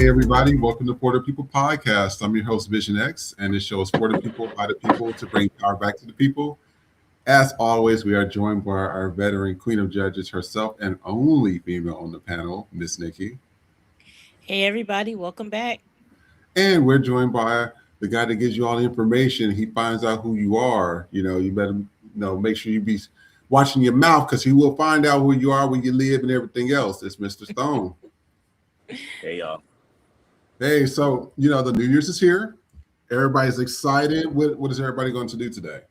everybody. Welcome to For the People Podcast. I'm your host, Vision X, and this show is for the people, by the people, to bring power back to the people. As always, we are joined by our veteran queen of judges herself and only female on the panel, Miss Nikki. Hey everybody, welcome back. And we're joined by the guy that gives you all the information. He finds out who you are. You better make sure you be watching your mouth because he will find out who you are, where you live, and everything else. It's Mr. Stone. Hey y'all. Hey, so the New Year's is here. Everybody's excited. What is everybody going to do today?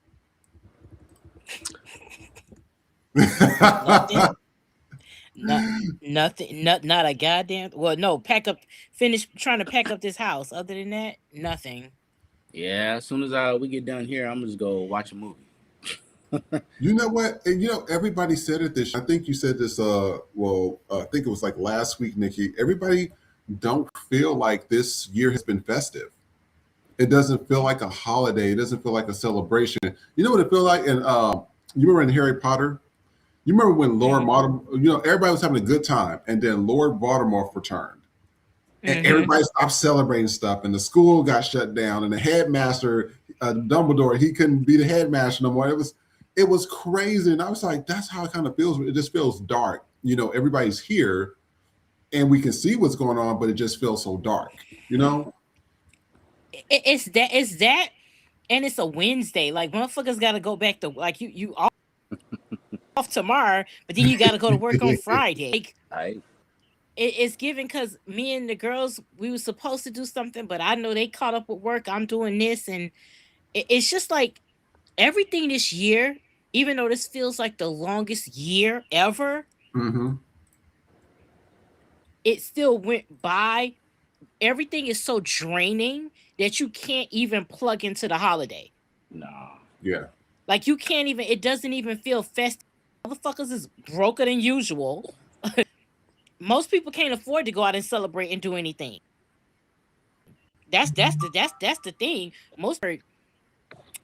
Nothing. Not a goddamn. Well, no. Finish trying to pack up this house. Other than that, nothing. Yeah, as soon as we get done here, I'm just go watch a movie. You know what? And, everybody said it this. I think you said this. I think it was like last week, Nikki. Everybody don't feel like this year has been festive. It doesn't feel like a holiday. It doesn't feel like a celebration. You know what it feels like? And you remember in Harry Potter? You remember when Lord Voldemort, everybody was having a good time, and then Lord Voldemort returned. And everybody stopped celebrating stuff, and the school got shut down, and the headmaster, Dumbledore, he couldn't be the headmaster no more. It was crazy, and I was like, that's how it kind of feels. It just feels dark. Everybody's here, and we can see what's going on, but it just feels so dark. It's that, and it's a Wednesday. Like motherfuckers got to go back to like you off tomorrow, but then you got to go to work on Friday. Like, it's given because me and the girls, we were supposed to do something, but I know they caught up with work. I'm doing this, and it's just like everything this year. Even though this feels like the longest year ever, it still went by. Everything is so draining that you can't even plug into the holiday. Nah. Yeah. Like you can't even. It doesn't even feel festive. Motherfuckers is broker than usual. Most people can't afford to go out and celebrate and do anything. That's the thing. Most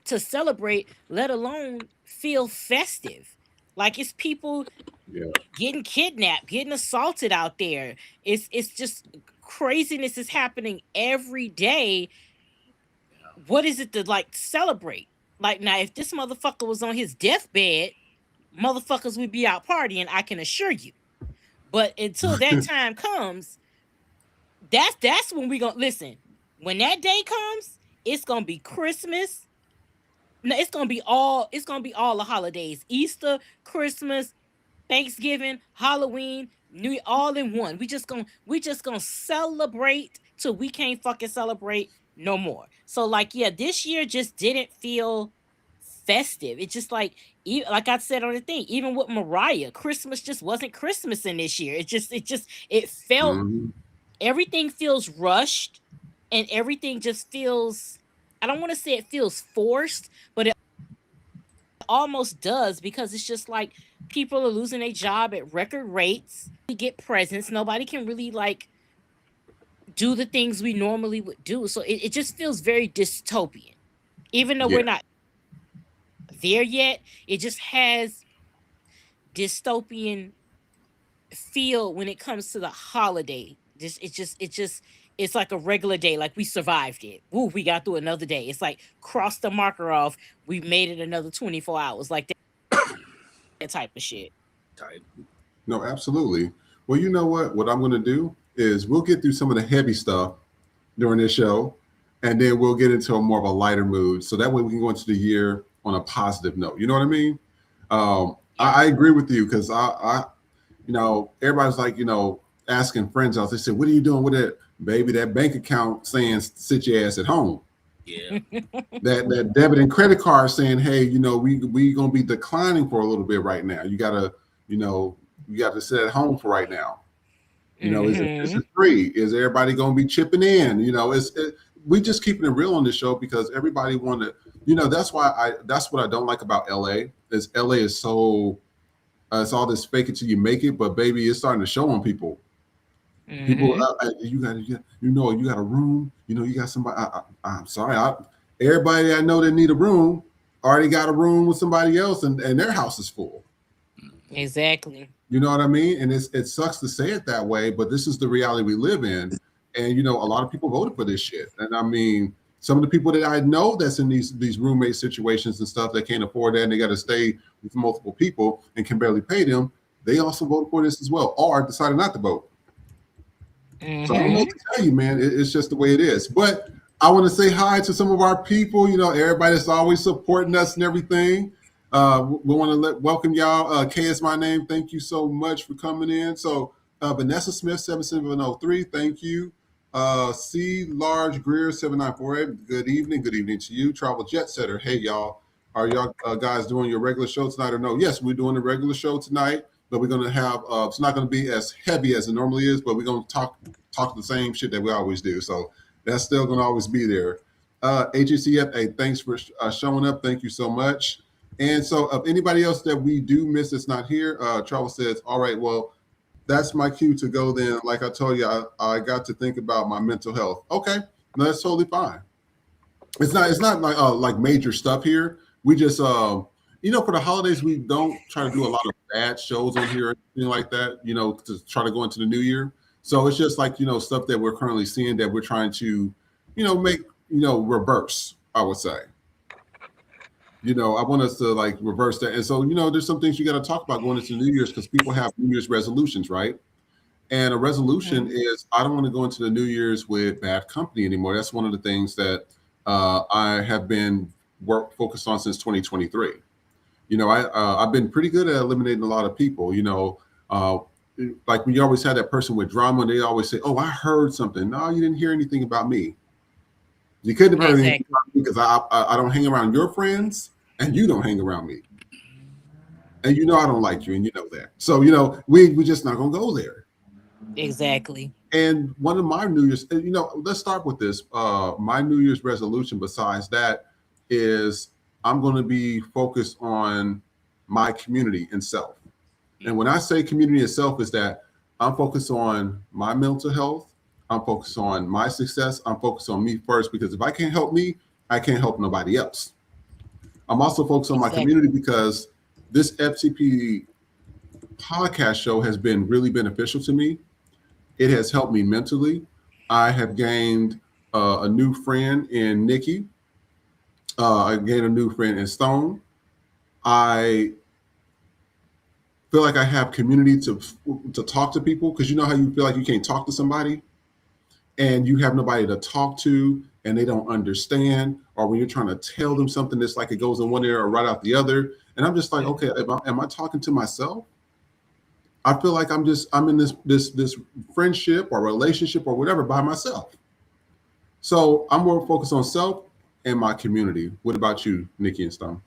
to celebrate, let alone feel festive. Like it's people getting kidnapped, getting assaulted out there. It's just craziness is happening every day. What is it to like celebrate? Like now, if this motherfucker was on his deathbed, motherfuckers would be out partying, I can assure you. But until that time comes, that's when we gonna listen. When that day comes, it's gonna be Christmas. No, it's gonna be all the holidays. Easter, Christmas, Thanksgiving, Halloween, New all in one. We just gonna celebrate till we can't fucking celebrate no more. So like this year just didn't feel festive. It's just like I said on the thing, even with Mariah, Christmas just wasn't Christmas in this year. It felt everything feels rushed and everything just feels, I don't want to say it feels forced, but it almost does because it's just like people are losing their job at record rates. We get presents. Nobody can really like do the things we normally would do. So it just feels very dystopian. Even though we're not there yet, it just has dystopian feel when it comes to the holiday. It's like a regular day, like we survived it. Woo, we got through another day. It's like cross the marker off, we made it another 24 hours, like that type of shit. No, absolutely. Well, you know what I'm going to do is we'll get through some of the heavy stuff during this show, and then we'll get into a more of a lighter mood, so that way we can go into the year on a positive note. You know what I mean? I agree with you because I everybody's like, asking friends out. They said, "What are you doing with it, baby? That bank account saying sit your ass at home." Yeah. that debit and credit card saying, "Hey, we gonna be declining for a little bit right now. You gotta sit at home for right now. Is it free? Is everybody gonna be chipping in? We just keeping it real on this show because everybody wanted. That's what I don't like about LA is LA is so it's all this fake it till you make it, but baby, it's starting to show on people. People, you got a room. You got somebody. I'm sorry, everybody I know that need a room already got a room with somebody else, and their house is full. Exactly. You know what I mean? And it sucks to say it that way, but this is the reality we live in. And a lot of people voted for this shit. And I mean, some of the people that I know that's in these roommate situations and stuff that can't afford that and they got to stay with multiple people and can barely pay them, they also voted for this as well, or decided not to vote. So I don't know what to tell you, man. It's just the way it is. But I want to say hi to some of our people. Everybody that's always supporting us and everything. We want to welcome y'all. K is my name. Thank you so much for coming in. So Vanessa Smith 7703. Thank you. C Large Greer 7948. Good evening. Good evening to you. Travel Jet Setter. Hey y'all. Are y'all guys doing your regular show tonight or no? Yes, we're doing the regular show tonight. But we're going to have, it's not going to be as heavy as it normally is, but we're going to talk the same shit that we always do. So that's still going to always be there. HCF, hey, thanks for showing up. Thank you so much. And so if anybody else that we do miss that's not here, Charles says, all right, well, that's my cue to go then. Like I told you, I got to think about my mental health. Okay, no, that's totally fine. It's not like major stuff here. We just for the holidays we don't try to do a lot of bad shows on here or anything like that, to try to go into the new year. So it's just like, stuff that we're currently seeing that we're trying to, make, reverse, I would say. I want us to like reverse that. And so, there's some things you got to talk about going into New Year's because people have New Year's resolutions, right? And a resolution is I don't want to go into the New Year's with bad company anymore. That's one of the things that I have been focused on since 2023. I've been pretty good at eliminating a lot of people. Like when you always had that person with drama, and they always say, "Oh, I heard something." No, you didn't hear anything about me. You couldn't have heard anything about me because I don't hang around your friends, and you don't hang around me, and I don't like you, and you know that. So we're just not gonna go there. Exactly. And one of my New Year's, let's start with this. My New Year's resolution, besides that, is I'm going to be focused on my community and self. And when I say community and self, is that I'm focused on my mental health. I'm focused on my success. I'm focused on me first, because if I can't help me, I can't help nobody else. I'm also focused on my community because this FTP podcast show has been really beneficial to me. It has helped me mentally. I have gained a new friend in Nikki. I gained a new friend in Stone. I feel like I have community to talk to people, because you know how you feel like you can't talk to somebody and you have nobody to talk to and they don't understand, or when you're trying to tell them something, it's like it goes in one ear or right out the other. And I'm just like, okay, am I talking to myself? I feel like I'm in this friendship or relationship or whatever by myself. So I'm more focused on self and my community. What about you, Nikki and Stone?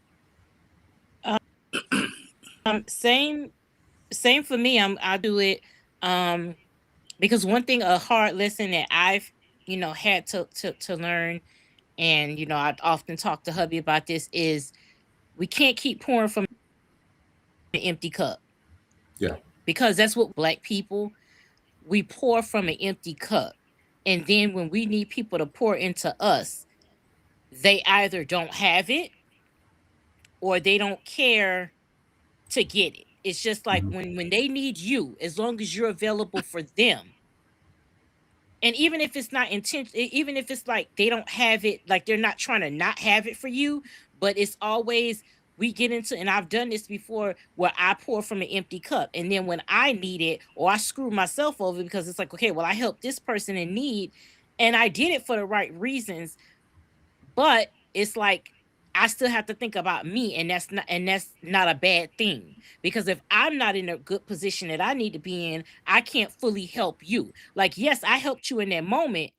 Same for me. I do it because one thing, a hard lesson that I've had to learn, and I often talk to hubby about this, is we can't keep pouring from an empty cup. Yeah. Because that's what Black people, we pour from an empty cup. And then when we need people to pour into us, they either don't have it or they don't care to get it. It's just like when they need you, as long as you're available for them. And even if it's not intention, even if it's like they don't have it, like they're not trying to not have it for you, but it's always, we get into, and I've done this before, where I pour from an empty cup, and then when I need it, or I screw myself over, because it's like, okay, well, I helped this person in need and I did it for the right reasons, but it's like I still have to think about me, and that's not a bad thing, because if I'm not in a good position that I need to be in, I can't fully help you. Like, yes, I helped you in that moment,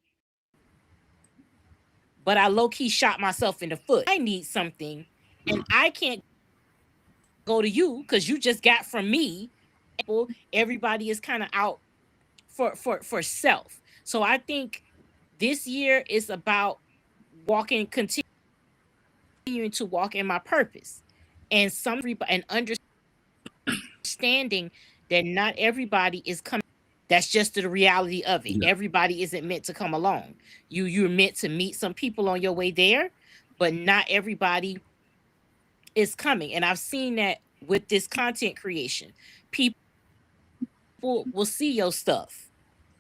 but I low key shot myself in the foot. I need something and I can't go to you because you just got from me. Everybody is kind of out for self. So I think this year is about continuing to walk in my purpose, and and understanding that not everybody is coming. That's just the reality of it. Yeah. Everybody isn't meant to come along. You're meant to meet some people on your way there, but not everybody is coming. And I've seen that with this content creation. People will see your stuff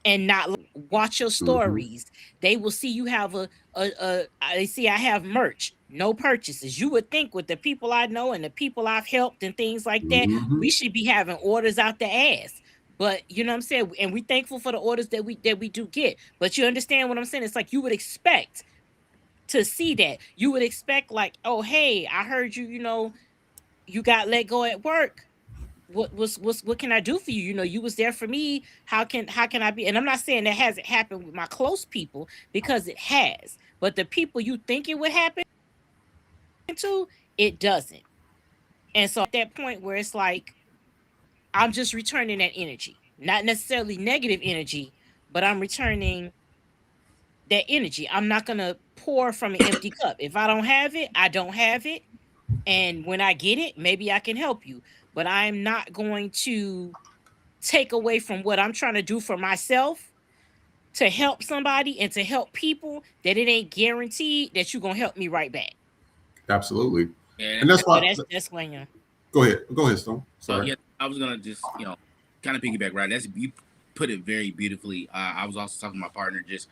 and not watch your stories. They will see you have they see I have merch, no purchases. You would think with the people I know and the people I've helped and things like that, we should be having orders out the ass. But you know what I'm saying? And we're thankful for the orders that we do get. But you understand what I'm saying? It's like you would expect to see that. You would expect like, oh, hey, I heard you, you got let go at work. What can I do for you? You was there for me. How can I be? And I'm not saying that hasn't happened with my close people, because it has. But the people you think it would happen to, it doesn't. And so at that point where it's like, I'm just returning that energy. Not necessarily negative energy, but I'm returning that energy. I'm not gonna pour from an empty cup. If I don't have it, I don't have it. And when I get it, maybe I can help you. But I'm not going to take away from what I'm trying to do for myself to help somebody and to help people, that it ain't guaranteed that you're gonna help me right back. Absolutely. Yeah. And that's why. That's when you. Go ahead, Stone. Sorry. Yeah, I was gonna just kind of piggyback, right? You put it very beautifully. I was also talking to my partner, just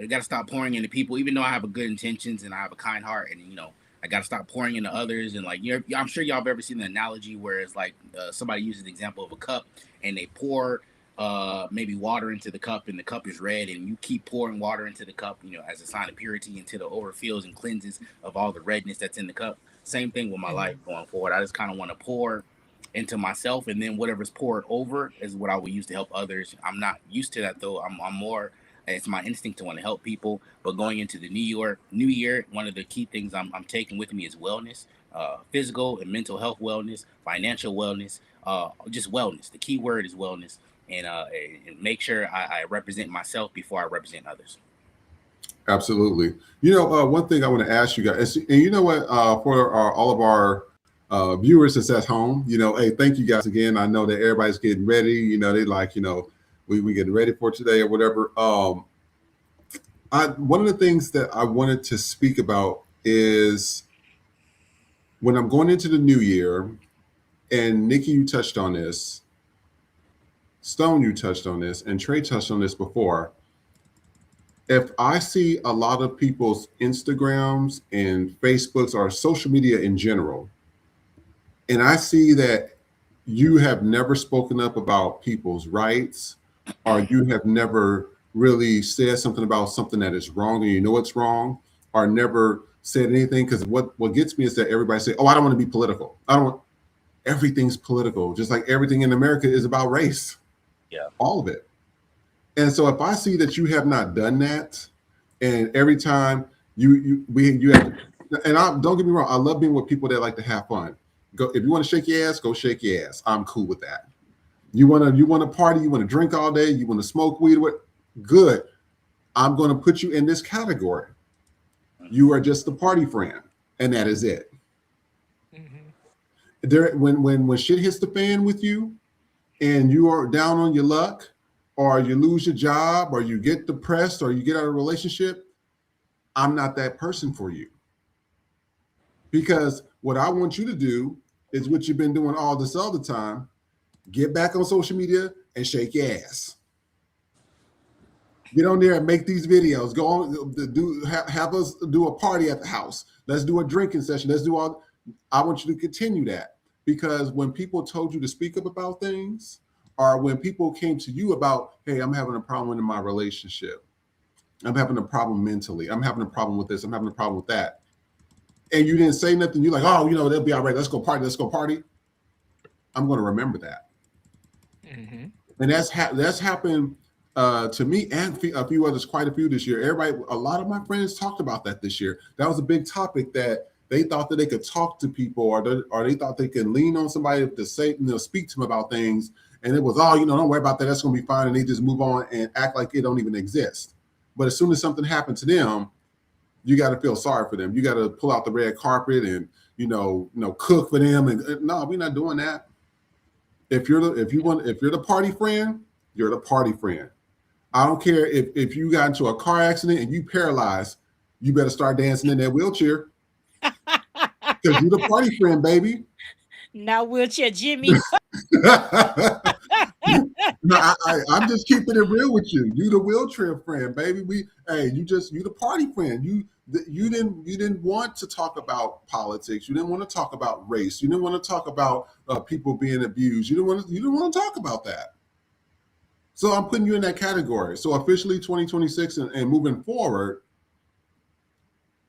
got to stop pouring into people, even though I have a good intentions and I have a kind heart, and I got to stop pouring into others. And like, I'm sure y'all have ever seen the analogy where it's like somebody uses the example of a cup and they pour maybe water into the cup, and the cup is red, and you keep pouring water into the cup, as a sign of purity, until it overfills and cleanses of all the redness that's in the cup. Same thing with my life going forward. I just kind of want to pour into myself, and then whatever's poured over is what I will use to help others. I'm not used to that though. I'm more, it's my instinct to want to help people. But going into the new year, one of the key things I'm taking with me is wellness, physical and mental health wellness, financial wellness, just wellness. The key word is wellness, and make sure I represent myself before I represent others. Absolutely. One thing I want to ask you guys, and you know what, for all of our viewers that's at home, hey, thank you guys again. I know that everybody's getting ready. They like, we getting ready for today or whatever. One of the things that I wanted to speak about is when I'm going into the new year, and Nikki, you touched on this, Stone, you touched on this, and Trey touched on this before. If I see a lot of people's Instagrams and Facebooks or social media in general, and I see that you have never spoken up about people's rights, or you have never really said something about something that is wrong and you know it's wrong, or never said anything, because what gets me is that everybody say, oh, I don't want to be political. Everything's political, just like everything in America is about race. Yeah. All of it. And so if I see that you have not done that, and every time you have, and don't get me wrong, I love being with people that like to have fun. Go, if you want to shake your ass, go shake your ass. I'm cool with that. You want to party, you want to drink all day, you want to smoke weed, good. I'm going to put you in this category. You are just the party friend, and that is it. When shit hits the fan with you, and you are down on your luck, or you lose your job, or you get depressed, or you get out of a relationship, I'm not that person for you. Because what I want you to do is what you've been doing all this other time. Get back on social media and shake your ass. Get on there and make these videos. Go on, have us do a party at the house. Let's do a drinking session. Let's do all. I want you to continue that, because when people told you to speak up about things, or when people came to you about, hey, I'm having a problem in my relationship, I'm having a problem mentally, I'm having a problem with this, I'm having a problem with that, and you didn't say nothing, you're like, oh, they'll be all right. Let's go party. I'm going to remember that. And that's happened to me and a few others, quite a few this year. A lot of my friends talked about that this year. That was a big topic, that they thought that they could talk to people, or they thought they could lean on somebody to say, speak to them about things. And it was, don't worry about that. That's going to be fine. And they just move on and act like it don't even exist. But as soon as something happened to them, you got to feel sorry for them. You got to pull out the red carpet and, cook for them. And no, we're not doing that. If you're the party friend, you're the party friend. I don't care if you got into a car accident and you paralyzed, you better start dancing in that wheelchair. Because you're the party friend, baby. Now wheelchair Jimmy. No, I'm just keeping it real with you. You the wheelchair friend, baby. You the party friend. You didn't want to talk about politics. You didn't want to talk about race. You didn't want to talk about people being abused. You didn't want to talk about that. So I'm putting you in that category. So officially 2026 and moving forward,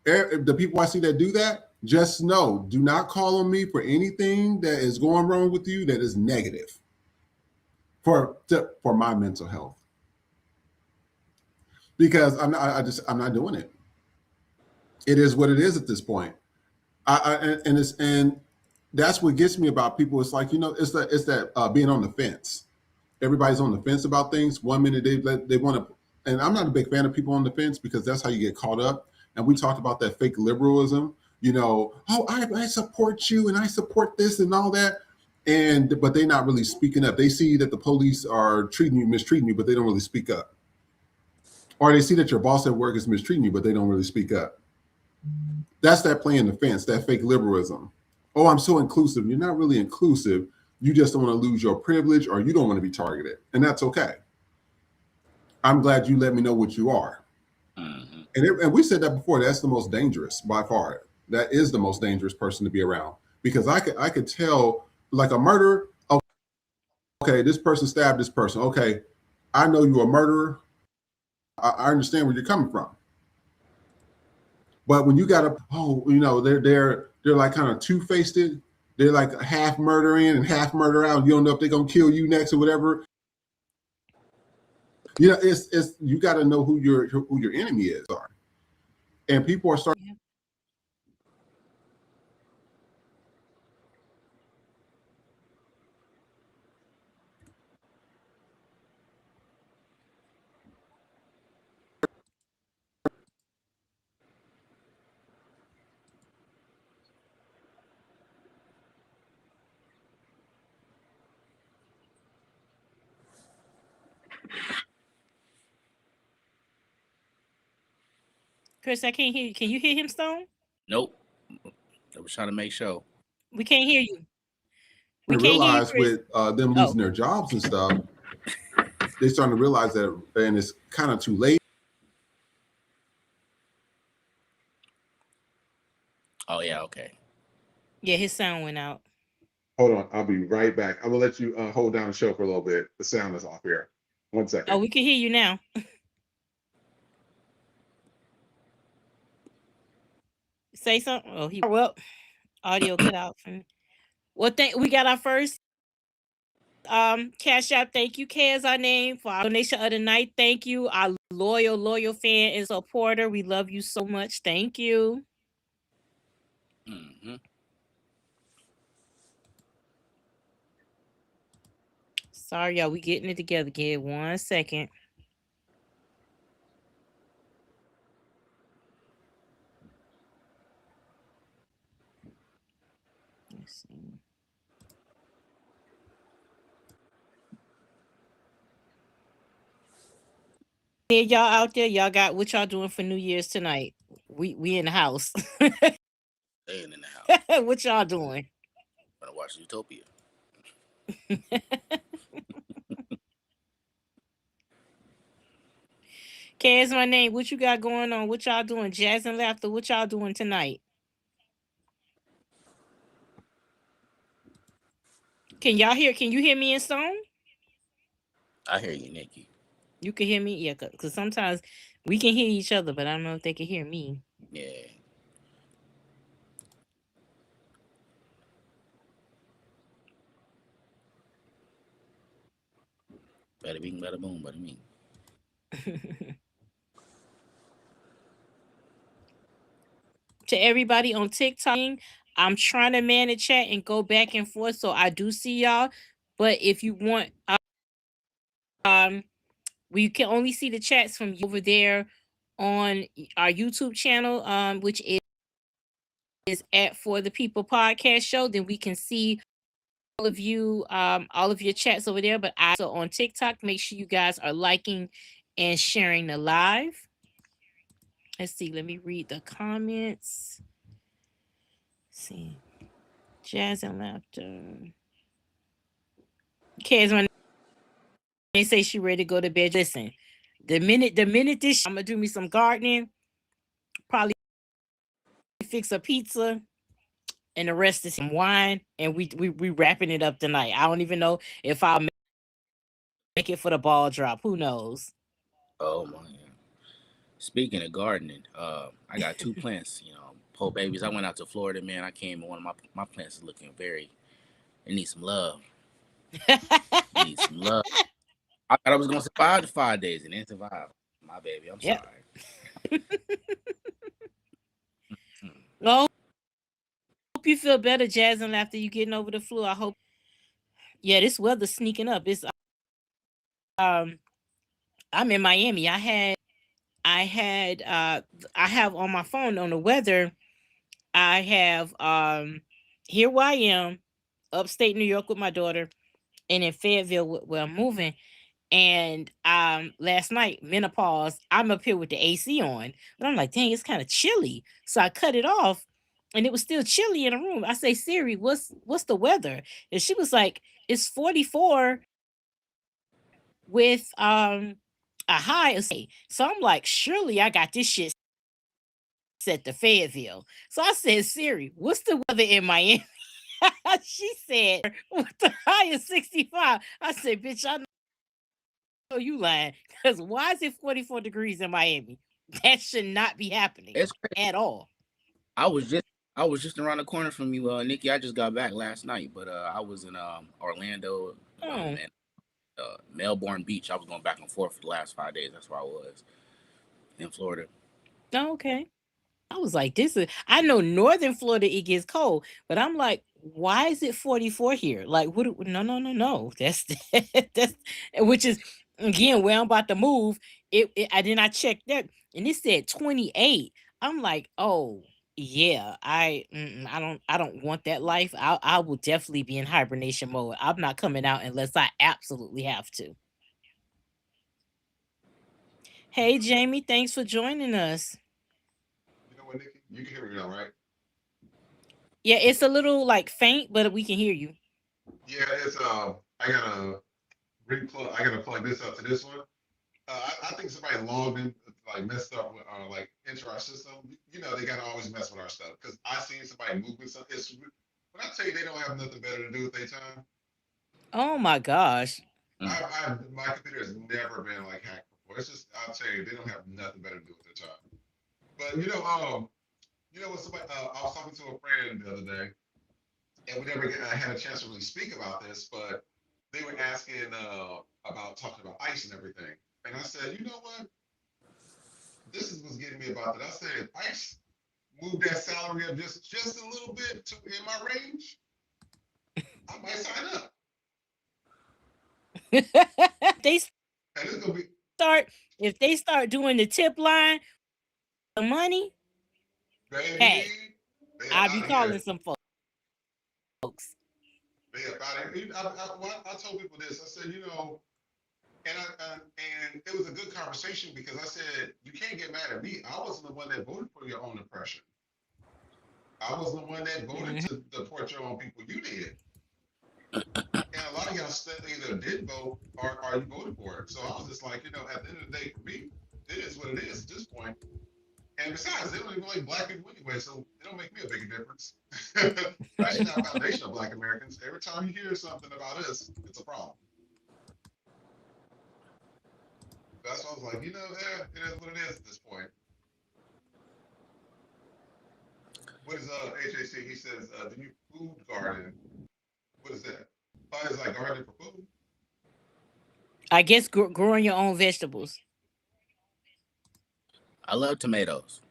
the people I see that do that, just know, do not call on me for anything that is going wrong with you that is negative for my mental health. Because I'm not doing it. It is what it is at this point. And that's what gets me about people. It's like, it's that being on the fence. Everybody's on the fence about things. 1 minute they want to, and I'm not a big fan of people on the fence because that's how you get caught up. And we talked about that fake liberalism. Oh, I support you and I support this and all that. But they're not really speaking up. They see that the police are mistreating you, but they don't really speak up. Or they see that your boss at work is mistreating you, but they don't really speak up. That's that playing the fence, that fake liberalism. Oh, I'm so inclusive. You're not really inclusive. You just don't want to lose your privilege, or you don't want to be targeted. And that's okay. I'm glad you let me know what you are. Mm-hmm. And we said that before. That's the most dangerous by far. That is the most dangerous person to be around. Because I could tell, like a murderer, okay, this person stabbed this person. Okay, I know you're a murderer. I understand where you're coming from. But when you got they're like kind of two-faced. They're like half murder in and half murder out. You don't know if they're gonna kill you next or whatever. It's you got to know who your enemy is. And people are starting. Chris, I can't hear you. Can you hear him, Stone? Nope. I was trying to make sure. We can't hear you. We can't realize hear you, with them losing their jobs and stuff, they're starting to realize that, and it's kind of too late. Oh yeah, okay. Yeah, his sound went out. Hold on, I'll be right back. I'm gonna let you hold down the show for a little bit. The sound is off here. 1 second. Oh, we can hear you now. Say something. Oh, audio cut out for me. Well, we got our first Cash App. Thank you, Kaz, our name, for our donation of the night. Thank you, our loyal fan and supporter. We love you so much. Thank you. Mm-hmm. Sorry, y'all. We getting it together. Give 1 second. Let's see. Hey, y'all out there, y'all got what y'all doing for New Year's tonight? We in the house. Staying in the house. What y'all doing? Gonna watch Utopia. Kaz, my name. What you got going on? What y'all doing? Jazz and laughter. What y'all doing tonight? Can y'all hear? Can you hear me in Stone? I hear you, Nikki. You can hear me? Yeah, because sometimes we can hear each other, but I don't know if they can hear me. Yeah. Bada bing, bada boom, bada bing. To everybody on TikTok, I'm trying to man the chat and go back and forth, so I do see y'all. But if you want, we can only see the chats from over there on our YouTube channel, which is at For the People Podcast Show. Then we can see all of you, all of your chats over there. But also on TikTok, make sure you guys are liking and sharing the live. Let's see. Let me read the comments. Let's see. Jazz and laughter. Kaz, my They say she ready to go to bed. Listen, the minute this, I'm gonna do me some gardening, probably fix a pizza, and the rest is some wine, and we wrapping it up tonight. I don't even know if I'll make it for the ball drop. Who knows? Oh my. Speaking of gardening, I got two plants. Poor babies. I went out to Florida, man. I came and one of my plants is looking very. It needs some love. It needs some love. I thought I was gonna survive the 5 days and then survive. My baby, I'm Yep. sorry. Well, hope you feel better, Jasmine, after you getting over the flu. I hope. Yeah, this weather's sneaking up. It's I'm in Miami. I have on my phone on the weather. I have here where I am, upstate New York with my daughter, and in Fayetteville where I'm moving. And last night, menopause, I'm up here with the AC on, but I'm like, dang, it's kind of chilly. So I cut it off, and it was still chilly in the room. I say, Siri, what's the weather? And she was like, it's 44 with a high of. So I'm like, surely I got this shit set to Fayetteville. So I said, Siri, what's the weather in Miami? She said, with the high of 65. I said, bitch, I know you lying. Because why is it 44 degrees in Miami? That should not be happening It's crazy. at all. I was just around the corner from you, Nikki. I just got back last night, but I was in Orlando, and Melbourne Beach. I was going back and forth for the last 5 days. That's where I was in Florida. Oh, okay. I was like, I know northern Florida, it gets cold, but I'm like, why is it 44 here? Like, no. That's, that's, which is, again, where I'm about to move. I did not check that, and it said 28. I'm like, oh, yeah, I don't want that life. I will definitely be in hibernation mode. I'm not coming out unless I absolutely have to. Hey, Jamie, thanks for joining us. You know what, Nikki? You can hear me now, right? Yeah, it's a little like faint, but we can hear you. Yeah, it's I gotta I gotta plug this up to this one. I think somebody logged in, like messed up with, like into our system. You know, they gotta always mess with our stuff because I seen somebody moving something. It's when I tell you they don't have nothing better to do with their time. Oh my gosh. My computer has never been like hacked before. It's just I'll tell you they don't have nothing better to do with their time. But you know what? Somebody I was talking to a friend the other day, and we never had a chance to really speak about this, but they were asking about talking about ice and everything, and I said, you know what? This is what's getting me about that. I said, ice move that salary up just a little bit to in my range. I might sign up, they and it's gonna be start if they start doing the tip line, the money, baby. hey, They I'll up be out of here. calling some folks. They up out of here. I told people this. I said, you know, and it was a good conversation because I said you can't get mad at me. I wasn't the one that voted for your own oppression. I was the one that voted Mhm. to deport your own people. You did. And a lot of y'all either did vote or you voted for it. So I was just like, you know, at the end of the day, for me, it is what it is at this point. And besides, they don't even like black people anyway, so it don't make me a big difference. Especially not foundation of black Americans. Every time you hear something about us, it's a problem. That's why I was like, you know, it is what it is at this point. What is HAC? He says the new food garden. What is that? Oh, it's like gardening for food. I guess growing your own vegetables. I love tomatoes.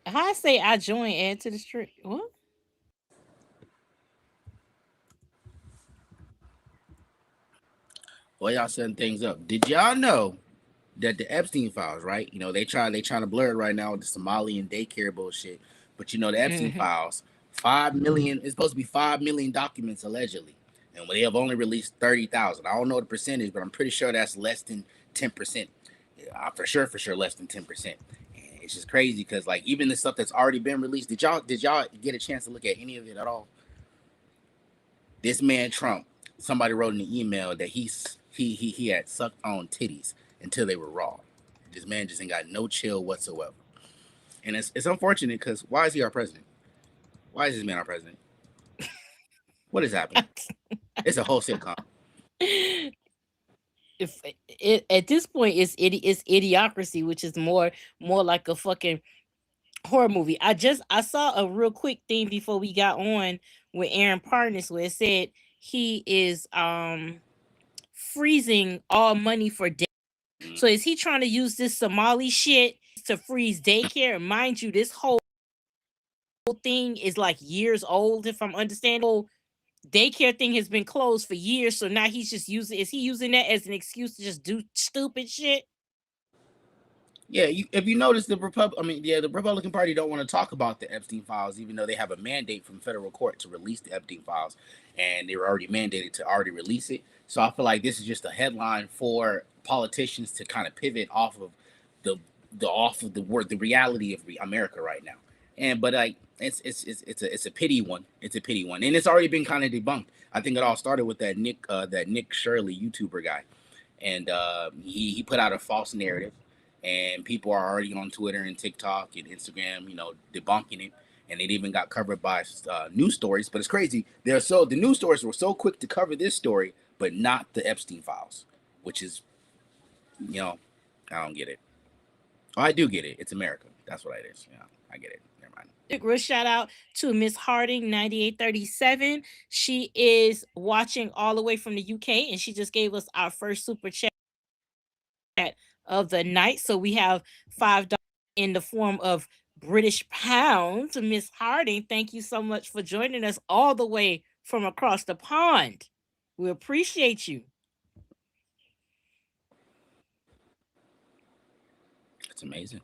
How I say I join add to the street. What? Well, y'all setting things up. Did y'all know that the Epstein files, right? They trying to blur it right now with the Somalian daycare bullshit. But the Epstein Mm-hmm. files, 5 million. It's supposed to be 5 million documents allegedly, and they have only released 30,000. I don't know the percentage, but I'm pretty sure that's less than 10%. For sure, less than 10%. it's just crazy because like even the stuff that's already been released, did y'all get a chance to look at any of it at all? This man Trump, somebody wrote in an email that he had sucked on titties until they were raw. This man just ain't got no chill whatsoever, and it's unfortunate because why is he our president? Why is this man our president? What is happening? It's a whole sitcom. If it at this point it's idiocracy, which is more like a fucking horror movie. I saw a real quick thing before we got on with Aaron Partners where it said he is freezing all money for day. So is he trying to use this Somali shit to freeze daycare? And mind you, this whole thing is like years old, if I'm understanding. Daycare thing has been closed for years, so now he's just is he using that as an excuse to just do stupid shit? Yeah, if you notice, the Republican Party don't want to talk about the Epstein files, even though they have a mandate from federal court to release the Epstein files, and they were already mandated to already release it. So I feel like this is just a headline for politicians to kind of pivot off of the reality of America right now. But like it's a pity one. It's a pity one, and it's already been kind of debunked. I think it all started with that Nick Shirley YouTuber guy, and he put out a false narrative. And people are already on Twitter and TikTok and Instagram, debunking it. And it even got covered by news stories. But it's crazy. The news stories were so quick to cover this story, but not the Epstein files, which is, I don't get it. Oh, I do get it. It's America. That's what it is. Yeah, I get it. Never mind. Real shout out to Miss Harding 9837. She is watching all the way from the UK, and she just gave us our first super chat of the night. So we have $5 in the form of British pounds. Miss Harding, thank you so much for joining us all the way from across the pond. We appreciate you. That's amazing.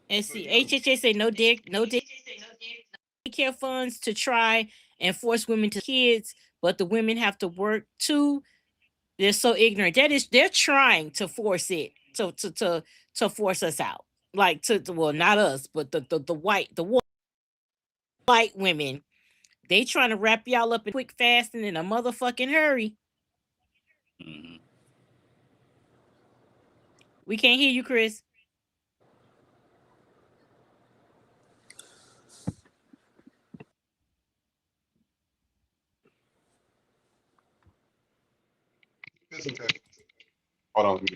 And see, HHA say no daycare funds to try and force women to kids, but the women have to work too. They're so ignorant. They're trying to force it to force us out. Like well, not us, but the white women. They trying to wrap y'all up in quick, fast, and in a motherfucking hurry. Mm-hmm. We can't hear you, Chris. It's okay. Hold on.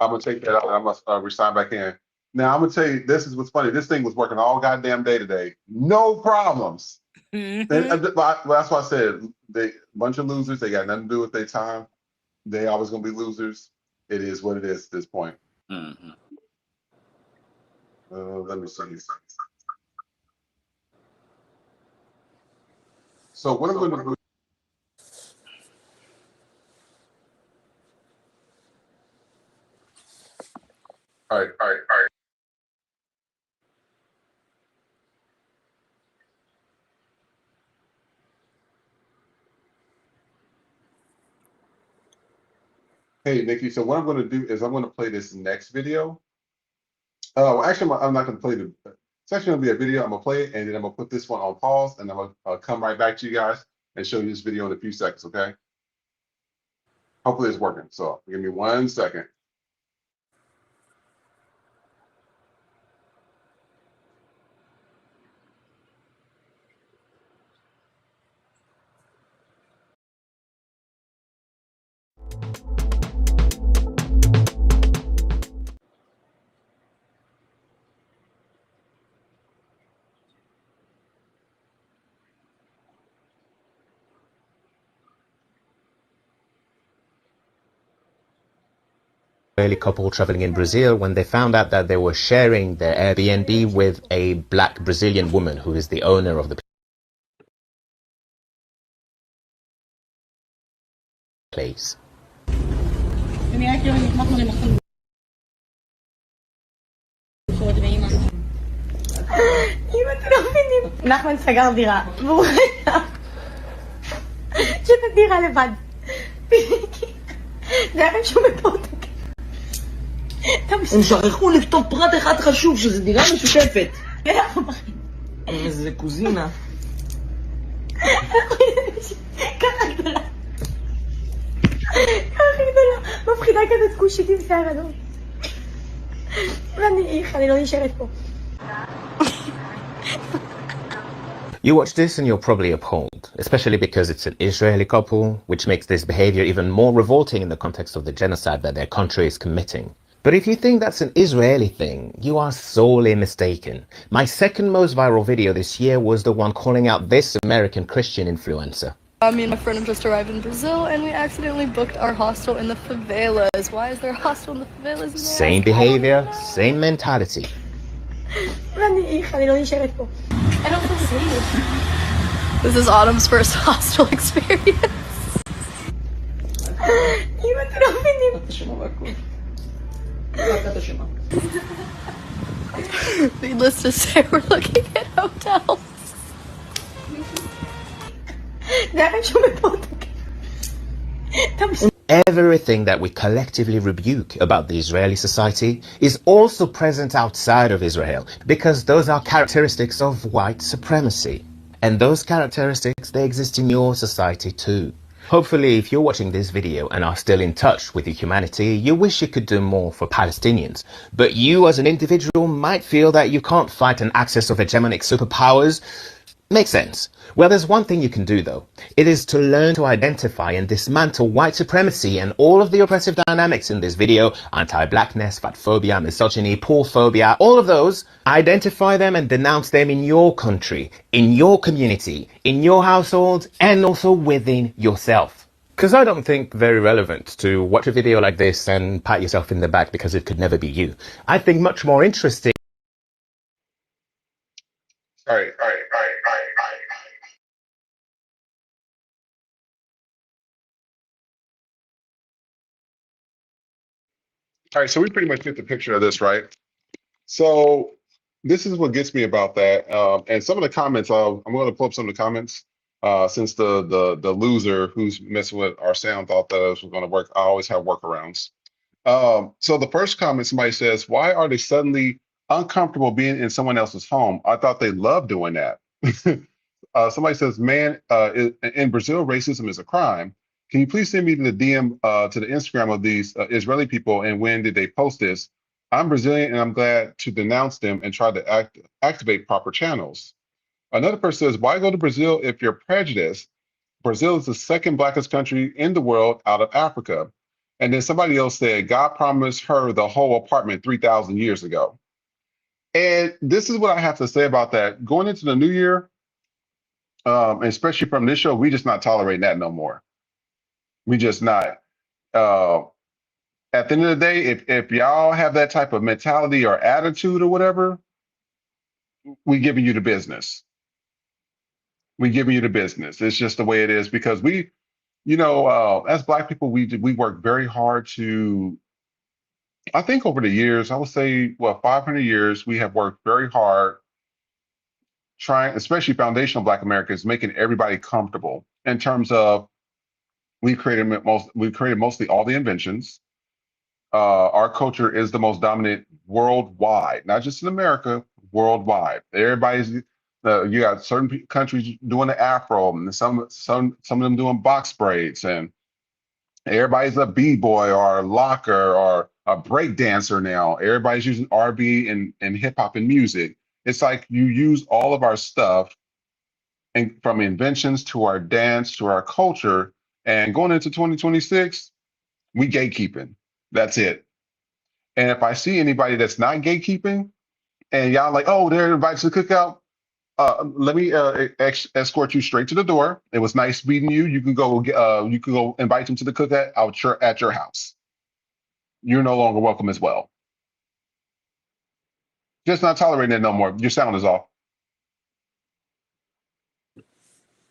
I'm gonna take that out and I must resign back in. Now I'm gonna tell you, this is what's funny. This thing was working all goddamn day today, no problems. Mm-hmm. And that's why I said they bunch of losers. They got nothing to do with their time. They always gonna be losers. It is what it is at this point. Mm-hmm. Let me see. So what I'm going to do. All right. Hey, Nikki. So what I'm going to do is I'm going to play this next video. Well, actually, I'm not going to play the. It's actually going to be a video. I'm going to play it, and then I'm going to put this one on pause, and I'm going to come right back to you guys and show you this video in a few seconds, okay? Hopefully it's working. So give me 1 second. Israeli couple traveling in Brazil when they found out that they were sharing their Airbnb with a black Brazilian woman who is the owner of the place. נחמן סגר דירה, והוא היה שאת הדירה לבד. זה היה רשום בפרוטוקול. הם שכחו לכתוב פרט אחד חשוב, שזה דירה משותפת. איזה קוזינה. ככה גדולה. ככה גדולה. מפחידה כזאת כושית עם שיער אדום. ואני לא נשארת פה. You watch this and you're probably appalled, especially because it's an Israeli couple, which makes this behavior even more revolting in the context of the genocide that their country is committing. But if you think that's an Israeli thing, you are sorely mistaken. My second most viral video this year was the one calling out this American Christian influencer. Me and my friend have just arrived in Brazil and we accidentally booked our hostel in the favelas. Why is there a hostel in the favelas? Same behavior, same mentality. ואני לא נשארת פה. I don't feel safe. This is Autumn's first hostel experience. אם אתם לא מבינים. אתה שמה והכל. אתה שמה. Needless to say, we're looking at hotels. זה היה רשום בפרוטוקול. Everything that we collectively rebuke about the Israeli society is also present outside of Israel, because those are characteristics of white supremacy. And those characteristics, they exist in your society too. Hopefully, if you're watching this video and are still in touch with your humanity, you wish you could do more for Palestinians. But you as an individual might feel that you can't fight an axis of hegemonic superpowers. Makes sense. Well, there's one thing you can do though. It is to learn to identify and dismantle white supremacy and all of the oppressive dynamics in this video, anti-blackness, fatphobia, misogyny, poorphobia, all of those, identify them and denounce them in your country, in your community, in your household, and also within yourself. Because I don't think very relevant to watch a video like this and pat yourself in the back because it could never be you. I think much more interesting. All right. All right, so we pretty much get the picture of this, right? So this is what gets me about that. And some of the comments, I'm going to pull up some of the comments since the loser who's messing with our sound thought that this was going to work. I always have workarounds. So the first comment, somebody says, why are they suddenly uncomfortable being in someone else's home? I thought they loved doing that. Somebody says, man, in Brazil, racism is a crime. Can you please send me the DM to the Instagram of these Israeli people and when did they post this? I'm Brazilian and I'm glad to denounce them and try to activate proper channels. Another person says, why go to Brazil if you're prejudiced? Brazil is the second blackest country in the world out of Africa. And then somebody else said, God promised her the whole apartment 3,000 years ago. And this is what I have to say about that. Going into the new year, especially from this show, we just not tolerating that no more. We just not. At the end of the day, if y'all have that type of mentality or attitude or whatever, we giving you the business. We giving you the business. It's just the way it is because we, as Black people, we work very hard to. I think over the years, I would say, 500 years, we have worked very hard trying, especially foundational Black Americans, making everybody comfortable in terms of we created mostly all the inventions. Our culture is the most dominant worldwide, not just in America, worldwide. Everybody's you got certain countries doing the afro, and some of them doing box braids, and everybody's a b-boy or a locker or a break dancer now. Everybody's using R&B and hip hop and music. It's like you use all of our stuff, and from inventions to our dance to our culture. And going into 2026, we gatekeeping. That's it. And if I see anybody that's not gatekeeping, and y'all like, oh, they're invited to the cookout, let me escort you straight to the door. It was nice meeting you. You can go. You can go invite them to the cookout at your house. You're no longer welcome as well. Just not tolerating it no more. Your sound is off.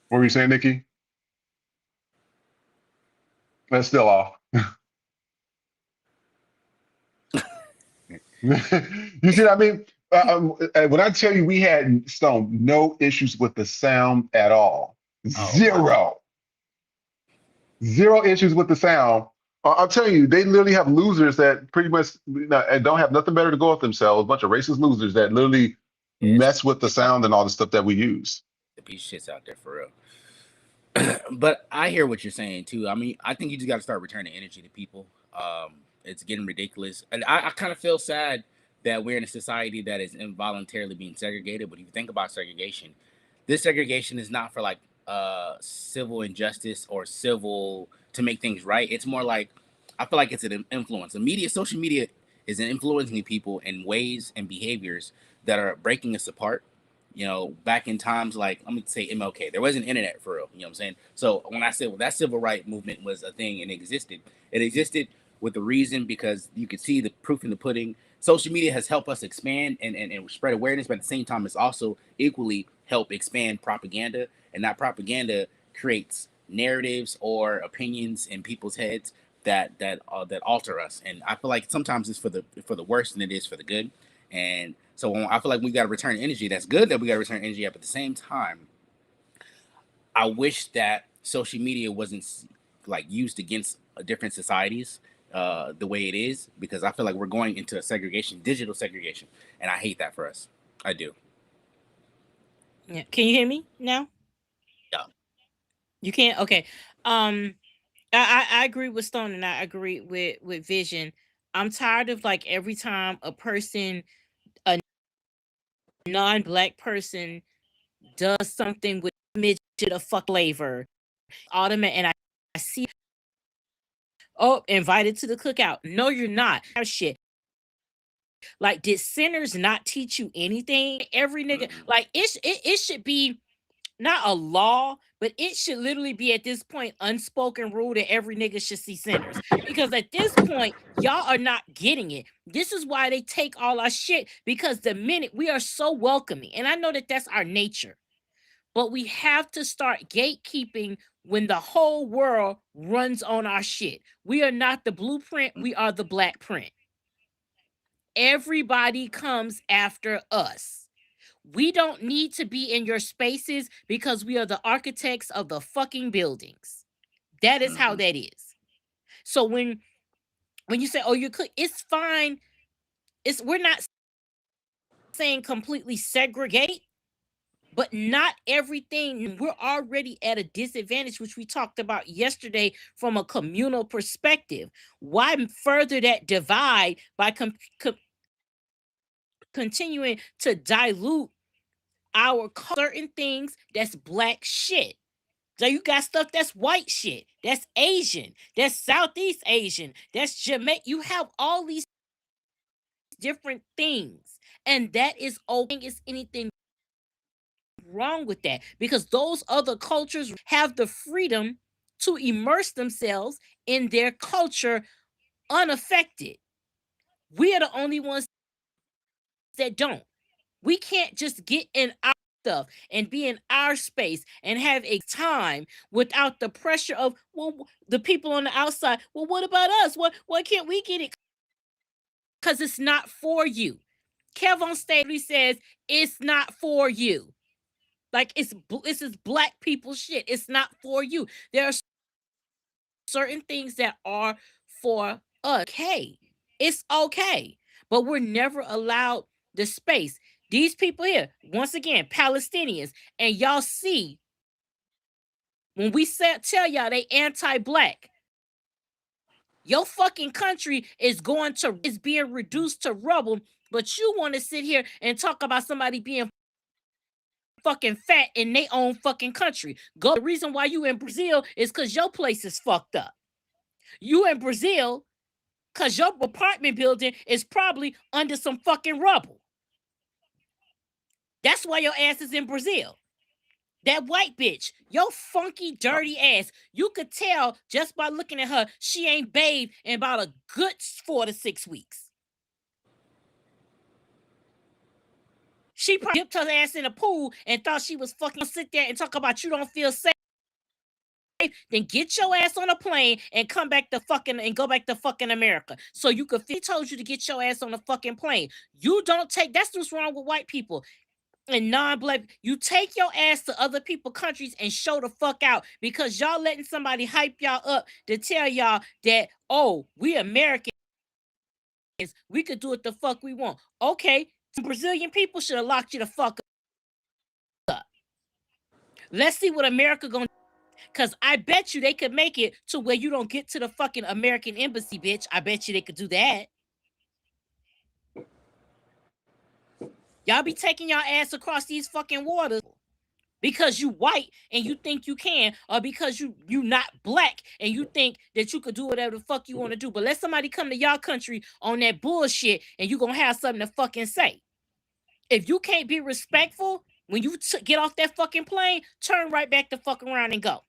What were you saying, Nikki? That's still off. You see what I mean? When I tell you we had no issues with the sound at all. Oh, Zero. Zero issues with the sound. I'm telling you, they literally have losers that pretty much and don't have nothing better to go with themselves. A bunch of racist losers that literally mess with the sound and all the stuff that we use. The piece of shit's out there for real. But I hear what you're saying too. I mean, I think you just got to start returning energy to people. It's getting ridiculous, and I kind of feel sad that we're in a society that is involuntarily being segregated. But if you think about segregation, this segregation is not for like civil injustice or civil to make things right. It's more like I feel like it's an influence. The media, social media, is influencing people in ways and behaviors that are breaking us apart. You know, back in times like, I'm gonna say MLK, there wasn't internet for real. You know what I'm saying? So when I said, well, that civil rights movement was a thing and it existed with a reason, because you could see the proof in the pudding. Social media has helped us expand and spread awareness, but at the same time, it's also equally helped expand propaganda, and that propaganda creates narratives or opinions in people's heads that alter us. And I feel like sometimes it's for the worse than it is for the good. And so I feel like we got to return energy. That's good that we got to return energy, but at the same time, I wish that social media wasn't like used against different societies the way it is, because I feel like we're going into a segregation, digital segregation, and I hate that for us. I do. Yeah. Can you hear me now? Yeah. You can't? Okay. I agree with Stone, and I agree with Vision. I'm tired of like every time a person, a non-black person, does something with midget or fuck flavor, automatic, and I see, oh, invited to the cookout. No, you're not. Shit. Like, did sinners not teach you anything? Every nigga, like it should be not a law, but it should literally be at this point unspoken rule that every nigga should see sinners. Because at this point, y'all are not getting it. This is why they take all our shit, because the minute we are so welcoming, and I know that that's our nature, but we have to start gatekeeping when the whole world runs on our shit. We are not the blueprint, we are the black print. Everybody comes after us. We don't need to be in your spaces because we are the architects of the fucking buildings. That is how that is. So when you say, oh, you're it's fine. We're not saying completely segregate, but not everything. We're already at a disadvantage, which we talked about yesterday from a communal perspective. Why further that divide by continuing to dilute our certain things that's black shit? So you got stuff that's white shit, that's Asian, that's Southeast Asian, that's Jamaican. You have all these different things, and that is okay. Is anything wrong with that? Because those other cultures have the freedom to immerse themselves in their culture unaffected. We are the only ones that don't. We can't just get in our stuff and be in our space and have a time without the pressure of, well, the people on the outside. Well, what about us? Why can't we get it? Because it's not for you. Kev on stage says it's not for you. Like, this is black people shit. It's not for you. There are certain things that are for us. Okay, it's okay, but we're never allowed the space. These people here, once again, Palestinians, and y'all see when we tell y'all they anti-black, your fucking country is being reduced to rubble, but you want to sit here and talk about somebody being fucking fat in their own fucking country. The reason why you in Brazil is because your place is fucked up. You in Brazil because your apartment building is probably under some fucking rubble. That's why your ass is in Brazil. That white bitch, your funky, dirty ass, you could tell just by looking at her, she ain't bathed in about a good 4 to 6 weeks. She probably dipped her ass in a pool and thought she was fucking sit there and talk about you don't feel safe. Then get your ass on a plane and go back to fucking America. So you could told you to get your ass on a fucking plane. You don't take, that's what's wrong with white people. and non-black, you take your ass to other people countries and show the fuck out, because y'all letting somebody hype y'all up to tell y'all that, oh, we Americans, we could do what the fuck we want. Okay, some Brazilian people should have locked you the fuck up. Let's see what America gonna do. Cause I bet you they could make it to where you don't get to the fucking American embassy, bitch. I bet you they could do that. Y'all be taking y'all ass across these fucking waters because you white and you think you can, or because you not black and you think that you could do whatever the fuck you want to do. But let somebody come to y'all country on that bullshit and you gonna have something to fucking say. If you can't be respectful when you get off that fucking plane, turn right back the fuck around and go.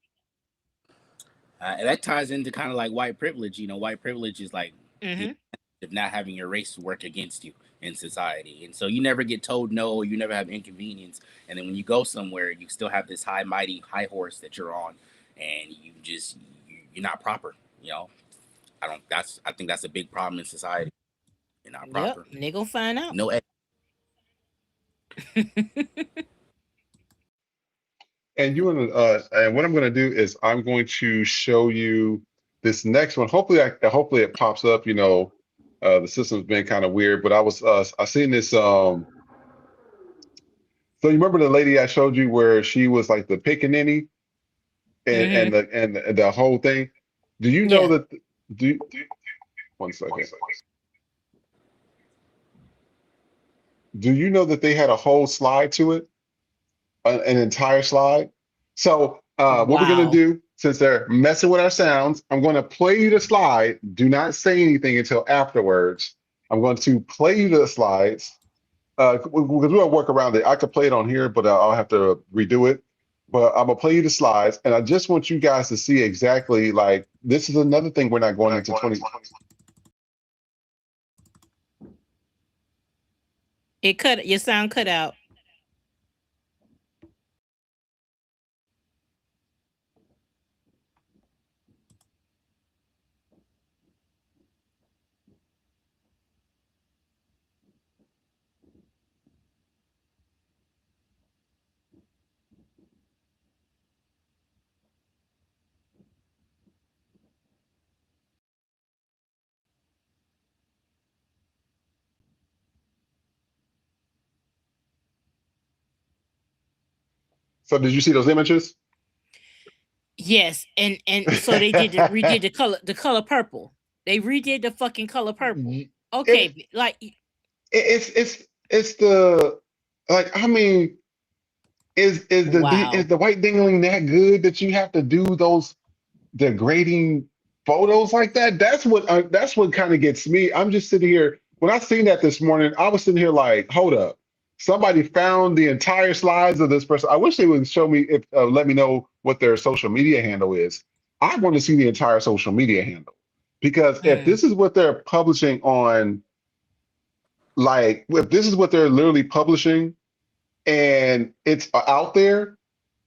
And that ties into kind of like white privilege. You know, white privilege is like Mm-hmm. of not having your race work against you in society. And so you never get told no, or you never have inconvenience. And then when you go somewhere, you still have this high, mighty, high horse that you're on, and you're not proper. You know, I think that's a big problem in society. You're not proper. Yep, they gonna find out. No. And and what I'm going to do is I'm going to show you this next one. Hopefully it pops up. You know, the system's been kind of weird, but I seen this. So you remember the lady I showed you where she was like the pickaninny and the whole thing. Do you know that? One second. Do you know that they had a whole slide to it? An entire slide. So what we're gonna do, since they're messing with our sounds, I'm gonna play you the slide. Do not say anything until afterwards. I'm going to play you the slides because we're gonna work around it. I could play it on here, but I'll have to redo it. But I'm gonna play you the slides, and I just want you guys to see exactly, like, this is another thing we're not going into 2020. Your sound cut out. So did you see those images? Yes, and so they redid the color purple. They redid the fucking color purple. Okay, It's the, like, I mean, is the white dingling that good that you have to do those degrading photos like that? That's what kind of gets me. I'm just sitting here. When I seen that this morning, I was sitting here like, hold up. Somebody found the entire slides of this person. I wish they would show me, if let me know what their social media handle is. I want to see the entire social media handle, because if this is what they're publishing on, like, if this is what they're literally publishing and it's out there,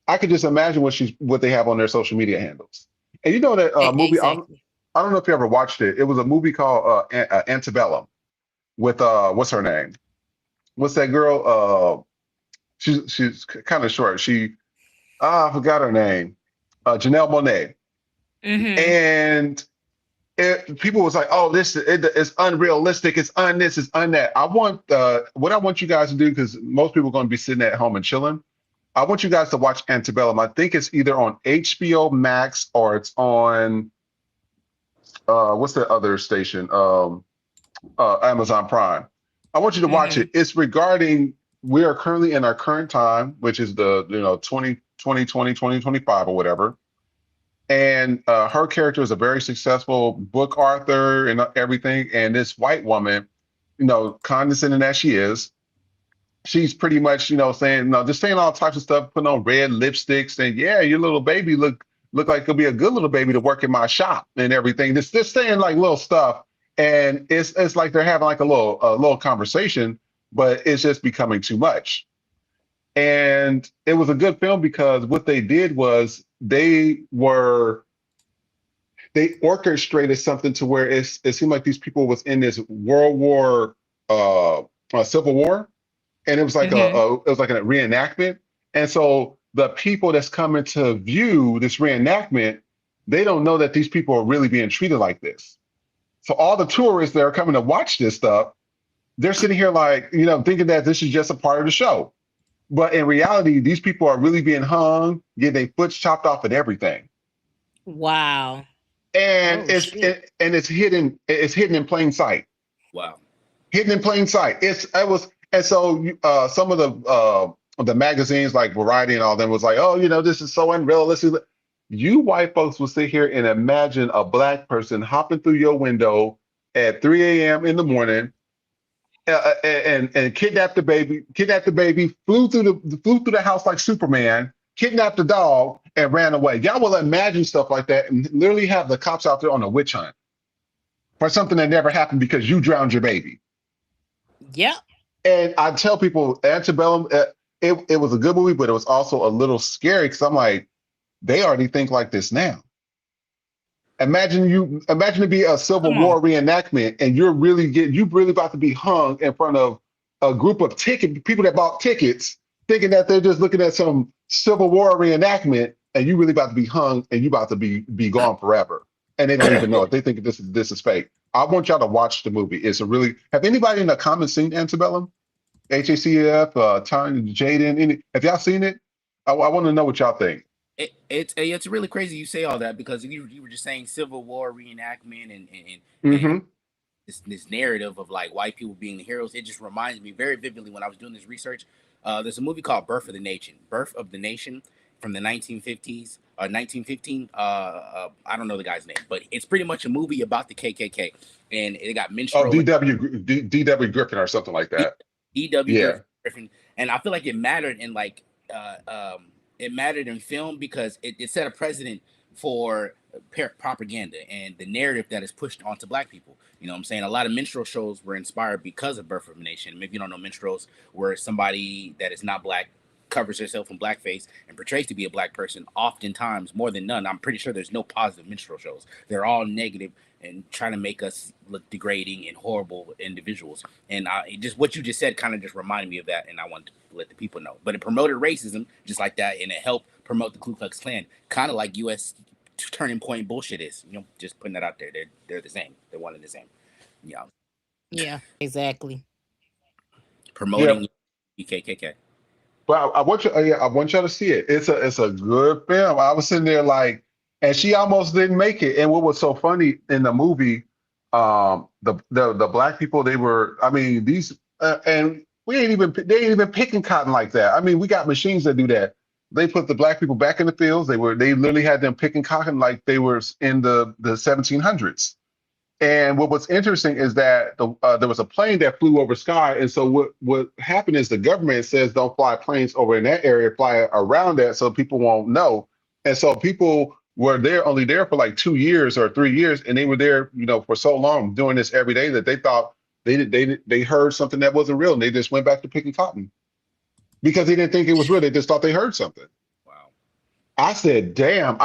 I could just imagine what they have on their social media handles. And you know that movie, exactly. I don't know if you ever watched it. It was a movie called Antebellum with what's her name? What's that girl? She's kind of short. I forgot her name. Janelle Monáe. And people was like, oh, this is unrealistic. It's this, it's that. What I want you guys to do, because most people are going to be sitting at home and chilling. I want you guys to watch Antebellum. I think it's either on HBO Max or it's on what's the other station? Amazon Prime. I want you to watch it. It's regarding, we are currently in our current time, which is the 2025 or whatever. And her character is a very successful book author and everything. And this white woman, condescending as she is, she's pretty much, saying, just saying all types of stuff, putting on red lipstick, saying, yeah, your little baby look like it'll be a good little baby to work in my shop and everything. Just saying like little stuff. And it's like they're having like a little conversation, but it's just becoming too much. And it was a good film because what they did was they orchestrated something to where it seemed like these people was in this Civil War, and it was like Mm-hmm. it was like a reenactment. And so the people that's coming to view this reenactment, they don't know that these people are really being treated like this. So all the tourists that are coming to watch this stuff, they're sitting here like, thinking that this is just a part of the show. But in reality, these people are really being hung, getting their foot chopped off and everything. Wow. And Oh it's shit. it's hidden in plain sight. Wow. Hidden in plain sight. And so some of the magazines like Variety and all them was like, oh, this is so unrealistic. You white folks will sit here and imagine a black person hopping through your window at 3 a.m. in the morning and kidnapped the baby, flew through the house like Superman, kidnapped the dog, and ran away. Y'all will imagine stuff like that and literally have the cops out there on a witch hunt for something that never happened because you drowned your baby. Yep. And I tell people, Antebellum, it was a good movie, but it was also a little scary because I'm like, they already think like this now. Imagine to be a Civil Come on. War reenactment, and you're really about to be hung in front of a group of people that bought tickets, thinking that they're just looking at some Civil War reenactment, and you really about to be hung, and you about to be gone forever, and they don't even know it. They think this is fake. I want y'all to watch the movie. Have anybody in the comments seen Antebellum? HACF, Tanya, Jaden, have y'all seen it? I want to know what y'all think. It's really crazy you say all that because you were just saying Civil War reenactment and Mm-hmm. this narrative of like white people being the heroes. It just reminds me very vividly when I was doing this research. There's a movie called Birth of the Nation from the 1950s, 1915. I don't know the guy's name, but it's pretty much a movie about the KKK, and it got Oh, minstrel D.W. Griffin or something like that. E.W. Yeah. Griffin, and I feel like it mattered in it mattered in film because it set a precedent for propaganda and the narrative that is pushed onto black people. You know what I'm saying? A lot of minstrel shows were inspired because of Birth of a Nation. Maybe you don't know minstrels, where somebody that is not black covers herself in blackface and portrays to be a black person. Oftentimes, more than none, I'm pretty sure there's no positive minstrel shows. They're all negative and trying to make us look degrading and horrible individuals. And just what you just said kind of just reminded me of that, and I wanted to let the people know. But it promoted racism just like that, and it helped promote the Ku Klux Klan, kind of like U.S. turning point bullshit is. Just putting that out there. They're the same. They're one and the same. Yeah. Exactly. Promoting KKK. But I want y'all to see it. It's a good film. I was sitting there like, and she almost didn't make it. And what was so funny in the movie, the black people, they were, I mean, these and they ain't even picking cotton like that. I mean, we got machines that do that. They put the black people back in the fields. They literally had them picking cotton like they were in the 1700s. And what was interesting is that there was a plane that flew over Sky, and so what happened is the government says don't fly planes over in that area, fly around that so people won't know. And so people were only there for like 2 years or 3 years, and they were there, for so long doing this every day that they thought they heard something that wasn't real, and they just went back to picking cotton because they didn't think it was real. They just thought they heard something. Wow. I said, "Damn!"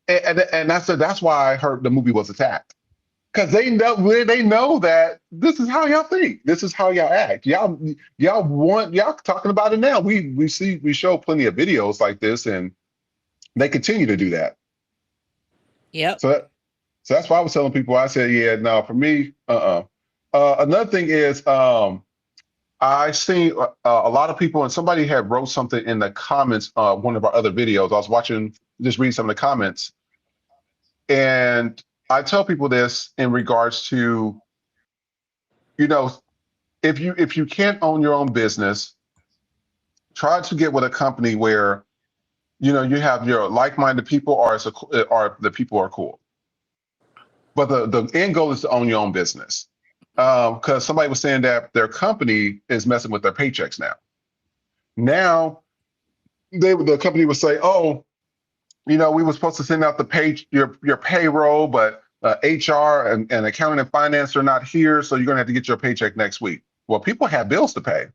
And I said that's why I heard the movie was attacked. Because they know that this is how y'all think. This is how y'all act. Y'all talking about it now. We show plenty of videos like this, and they continue to do that. Yep. So that's why I was telling people. I said, yeah, no, for me, another thing is, I seen a lot of people, and somebody had wrote something in the comments. One of our other videos, I was watching, just reading some of the comments, and I tell people this in regards to, if you can't own your own business, try to get with a company where, you have your like-minded people or the people are cool. But the end goal is to own your own business. Because somebody was saying that their company is messing with their paychecks now. Now, the company would say, oh, we were supposed to send out your payroll, but HR and accounting and finance are not here, so you're gonna have to get your paycheck next week. Well, people have bills to pay.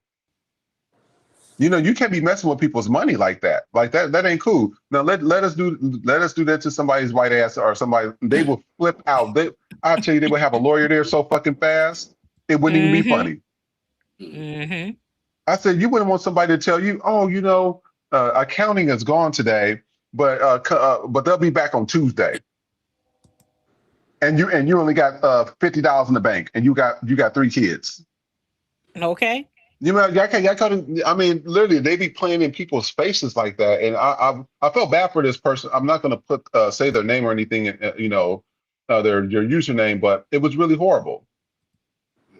You can't be messing with people's money like that. Like that ain't cool. Now let us do that to somebody's white ass or somebody. They will flip out. I tell you, they would have a lawyer there so fucking fast it wouldn't even be funny. Mm-hmm. I said you wouldn't want somebody to tell you, oh, accounting is gone today, but they'll be back on Tuesday, and you only got $50 in the bank, and you got 3 kids. Okay. You know, I mean, literally, they be playing in people's faces like that, and I felt bad for this person. I'm not going to say their name or anything, their username, but it was really horrible.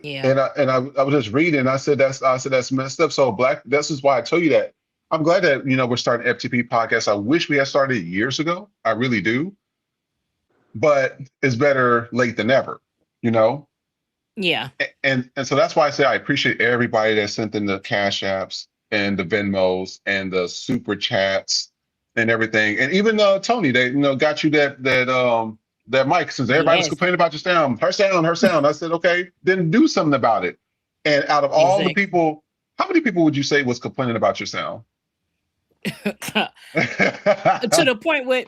Yeah. And I was just reading. And I said that's messed up. So this is why I tell you that. I'm glad that we're starting FTP podcast. I wish we had started years ago. I really do, but it's better late than never. You know. Yeah. And so that's why I say I appreciate everybody that sent in the cash apps and the Venmos and the super chats and everything. And even Tony, they got you that mic, since everybody's Yes. complaining about your sound, her sound. I said, okay, then do something about it. And out of all the Exactly. people, how many people would you say was complaining about your sound? To the point where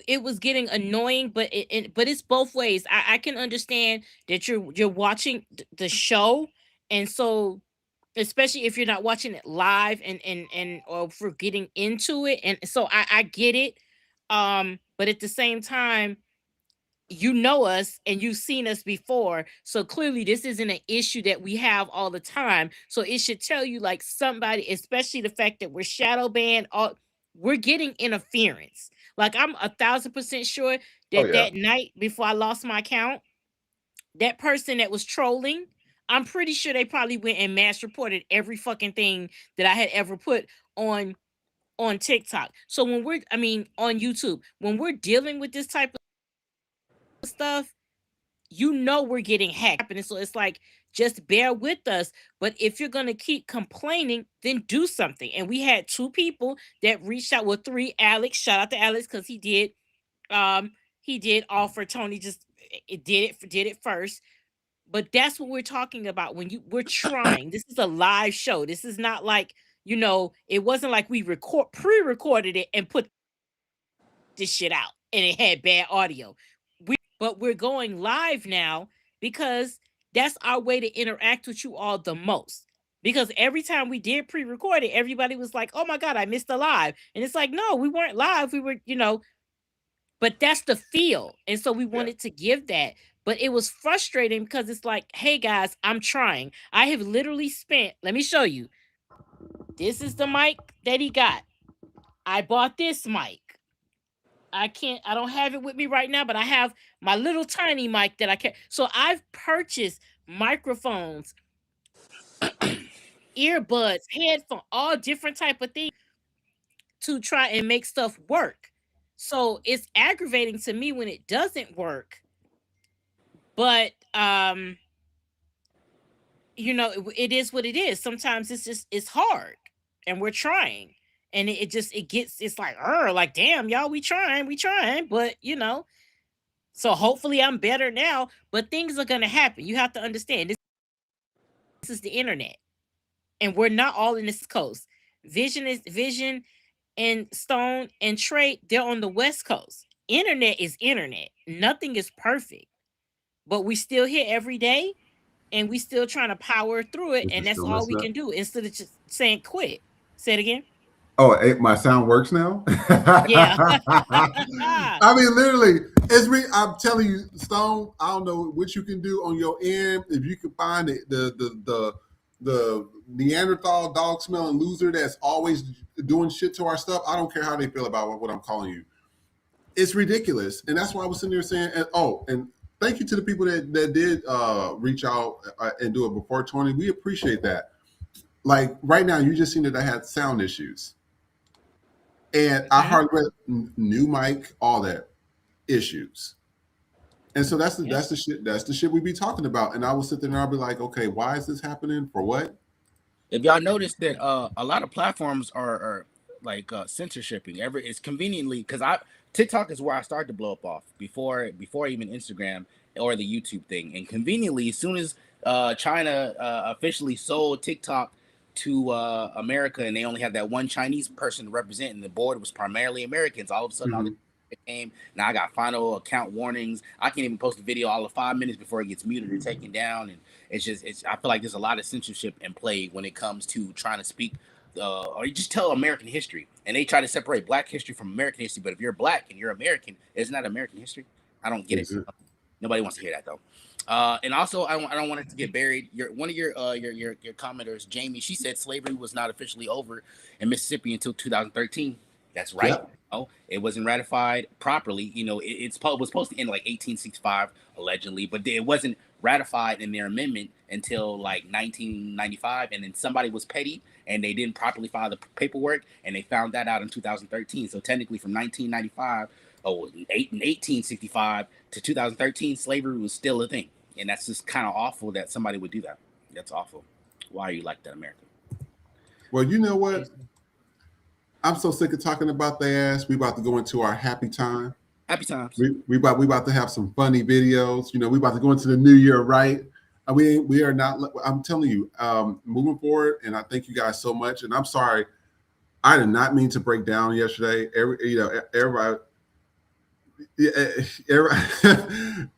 it was getting annoying, but it's both ways. I can understand that you're watching the show, and so especially if you're not watching it live and or for getting into it, and so I get it. But at the same time, you know us and you've seen us before, so clearly this isn't an issue that we have all the time. So it should tell you, like, somebody, especially the fact that we're shadow banned, all we're getting interference. Like, I'm 1,000% sure Oh that yeah, that night before I lost my account, that person that was trolling, I'm pretty sure they probably went and mass reported every fucking thing that I had ever put on TikTok. So on YouTube, when we're dealing with this type of stuff, we're getting hacked. And so it's like, just bear with us. But if you're going to keep complaining, then do something. And we had 2 people that reached out, with 3. Alex, shout out to Alex, because he did offer Tony, just it did it first. But that's what we're talking about. We're trying. This is a live show. This is not like, it wasn't like we pre-recorded it and put this shit out and it had bad audio. But we're going live now because that's our way to interact with you all the most. Because every time we did pre-record it, everybody was like, "Oh my god, I missed the live." And it's like, no, we weren't live. We were, but that's the feel. And so we yeah. wanted to give that. But it was frustrating because it's like, hey guys, I'm trying. I have literally spent, let me show you. This is the mic that he got. I bought this mic. I don't have it with me right now, but I have my little tiny mic that I can. So I've purchased microphones, earbuds, headphones, all different type of things to try and make stuff work. So it's aggravating to me when it doesn't work. But it is what it is. Sometimes it's hard, and we're trying. And it's like damn, y'all, we trying, but so hopefully I'm better now, but things are gonna happen. You have to understand this is the internet, and we're not all in this coast. Vision and Stone and Trey, they're on the West Coast. Internet is internet. Nothing is perfect, but we still here every day, and we still trying to power through it, Is it and that's still all we messing up? can do instead of just saying quit. Say it again. Oh, my sound works now. Yeah. I mean, literally, I'm telling you, Stone. I don't know what you can do on your end. If you can find the Neanderthal dog smelling loser that's always doing shit to our stuff. I don't care how they feel about what I'm calling you. It's ridiculous, and that's why I was sitting there saying, and thank you to the people that did reach out and do it before 20. We appreciate that. Like right now, you just seen that I had sound issues. And I hardly new mic, all that issues. And so that's the shit we be talking about. And I will sit there and I'll be like, okay, why is this happening? For what? If y'all notice that a lot of platforms are like censorshiping. It's conveniently, because TikTok is where I started to blow up off before even Instagram or the YouTube thing. And conveniently, as soon as China officially sold TikTok to America, and they only had that one Chinese person to represent, and the board was primarily Americans, all of a sudden all Mm-hmm. this game. Now I got final account warnings. I can't even post a video all of 5 minutes before it gets muted or taken down. And it's I feel like there's a lot of censorship in play when it comes to trying to speak or you just tell American history. And they try to separate Black history from American history. But if you're Black and you're American, isn't that American history? I don't get it. Nobody wants to hear that though. And also, I don't want it to get buried. One of your commenters, Jamie, she said slavery was not officially over in Mississippi until 2013. That's right. Yep. No, it wasn't ratified properly. You know, it was supposed to end like 1865 allegedly, but it wasn't ratified in their amendment until like 1995. And then somebody was petty and they didn't properly file the paperwork, and they found that out in 2013. So technically, from 1995. 1865 to 2013, slavery was still a thing, and that's just kind of awful that somebody would do that. That's awful. Why are you like that, America? Well, you know what? I'm so sick of talking about their ass. We about to go into our happy time. Happy times. We about to have some funny videos. You know, we about to go into the new year, right? We are not. I'm telling you, moving forward, and I thank you guys so much. And I'm sorry, I did not mean to break down yesterday. Everybody. Yeah,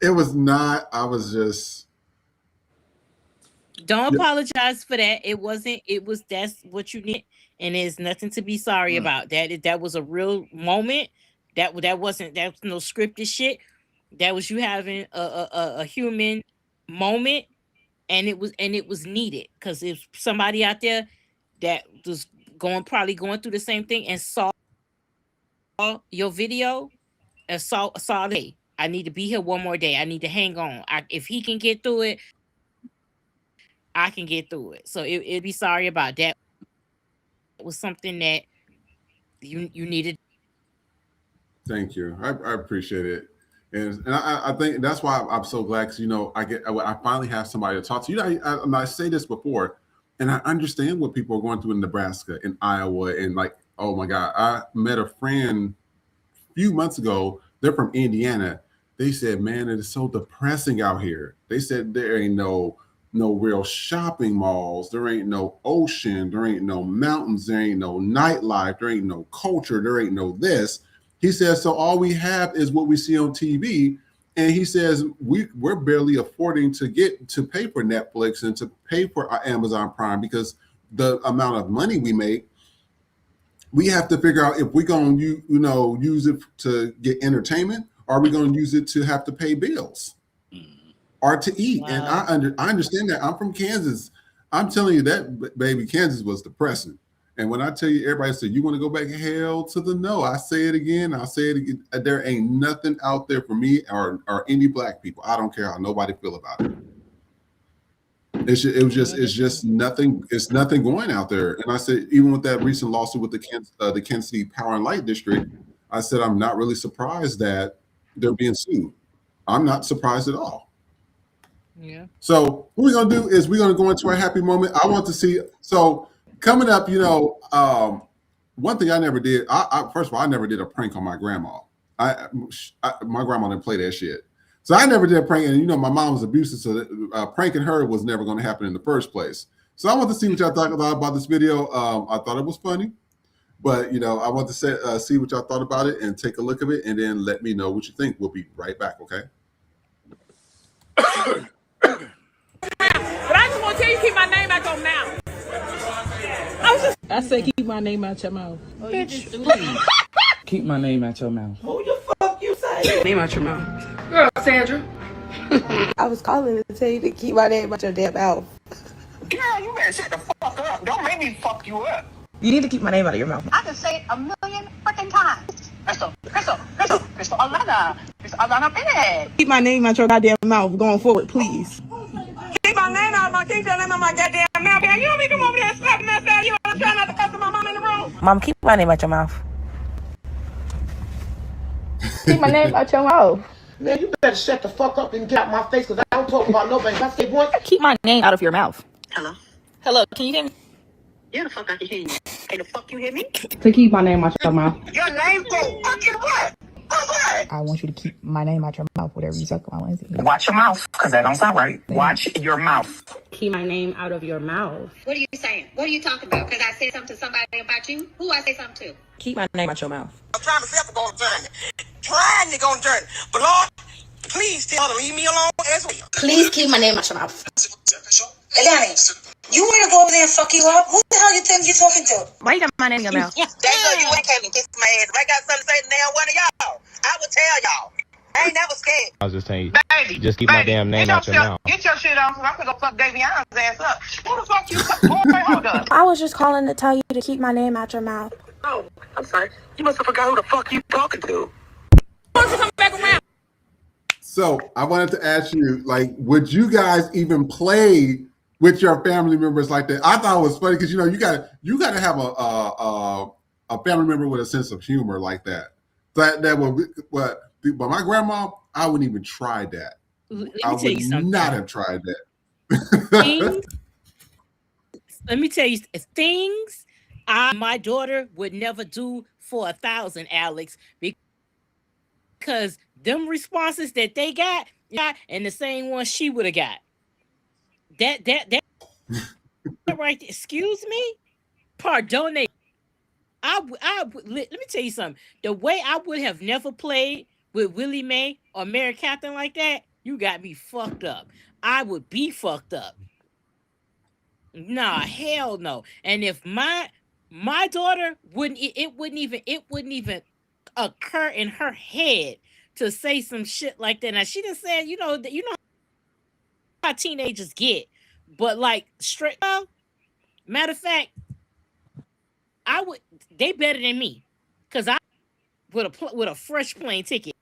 it was not. I was just. Don't apologize for that. It wasn't. It was. That's what you need, and there's nothing to be sorry about. That was a real moment. That wasn't. That was no scripted shit. That was you having a human moment, and it was needed because if somebody out there that was probably going through the same thing and saw your video. And saw hey, I need to be here one more day. I need to hang on. If he can get through it, I can get through it. So it'd be sorry about that. It was something that you needed. Thank you. I appreciate it. And I think that's why I'm so glad because, you know, I finally have somebody to talk to. You know, I say this before, and I understand what people are going through in Nebraska, in Iowa, and like, oh my God, I met a friend few months ago. They're from Indiana. They said, man, it is so depressing out here. They said there ain't no real shopping malls. There ain't no ocean. There ain't no mountains. There ain't no nightlife. There ain't no culture. There ain't no this. He says, so all we have is what we see on TV. And he says, we're barely affording to pay for Netflix and to pay for our Amazon Prime because the amount of money we make, we have to figure out if we're going to, use it to get entertainment, or are we going to use it to have to pay bills or to eat? Wow. And I understand that. I'm from Kansas. I'm telling you that, baby, Kansas was depressing. And when I tell you, everybody said, you want to go back hell to the no. I say it again. I'll say it again. There ain't nothing out there for me or any Black people. I don't care how nobody feel about it. It's just nothing. It's nothing going out there. And I said, even with that recent lawsuit with the Kansas City Power and Light District, I said, I'm not really surprised that they're being sued. I'm not surprised at all. Yeah. So what we're going to do is we're going to go into our happy moment. I want to see. So coming up, one thing I never did. First of all, I never did a prank on my grandma. My grandma didn't play that shit. So I never did a prank, and my mom was abusive, so pranking her was never going to happen in the first place. So I want to see what y'all thought about this video. I thought it was funny, but I want to see what y'all thought about it and take a look at it, and then let me know what you think. We'll be right back, okay? But I just want to tell you, keep my name out your mouth. I say keep my name out your mouth. Oh, bitch. Keep my name out your mouth. Who the fuck you say? Name out your mouth. Girl, Sandra. I was calling to tell you to keep my name out your damn mouth. Girl, you better shut the fuck up. Don't make me fuck you up. You need to keep my name out of your mouth. I can say it a million freaking times. Crystal, Alana Bennett. Keep my name out your goddamn mouth going forward, please. Keep my name out my name out my goddamn mouth. Man, you don't need to come over there and slap me outside. You want to try not to cuss my mom in the room? Mom, keep my name out your mouth. Keep my name out your mouth. Man, you better shut the fuck up and get out my face, because I don't talk about nobody. If I say one, Keep my name out of your mouth. hello? Hello, can you hear me? Yeah, the fuck I can hear you. Hey, the fuck you hear me? To keep my name out your mouth. Your name go fucking what? What? I want you to keep my name out your mouth, whatever you suck on. Watch your mouth, because that don't sound right. Watch your mouth. Keep my name out of your mouth. What are you saying? What are you talking about? Because I said something to somebody about you? Who I say something to? Keep my name out your mouth. I'm trying to say for going to time. trying to go on the journey. But Lord, please tell her to leave me alone as well. Please keep my name out your mouth. Eliani, you want to go over there and fuck you up? Who the hell you think you're talking to? Why you got my name in your mouth? That's good. You ain't came and kiss my ass. If I got something to say to damn one of y'all, I will tell y'all. I ain't never scared. I was just saying, Baby, just keep my damn name out your mouth. Get your shit on, because I'm going to go fuck Davion's ass up. Who the fuck you boy, hold up. I was just calling to tell you to keep my name out your mouth. Oh, I'm sorry. You must have forgot who the fuck you talking to. So I wanted to ask you, like, would you guys even play with your family members like that? I thought it was funny because you gotta have a family member with a sense of humor like that. That would, but my grandma, I wouldn't even try that. I would not have tried that. Let me tell you things my daughter would never do for 1,000, Alex, because them responses that they got and the same one she would have got. That right there, excuse me? Pardon. Let me tell you something. The way I would have never played with Willie Mae or Mary Catherine like that, you got me fucked up. I would be fucked up. Nah, hell no. And if my daughter wouldn't even occur in her head to say some shit like that. Now she done said, you know how teenagers get, but like straight up, matter of fact, they better than me, because I with a fresh plane ticket,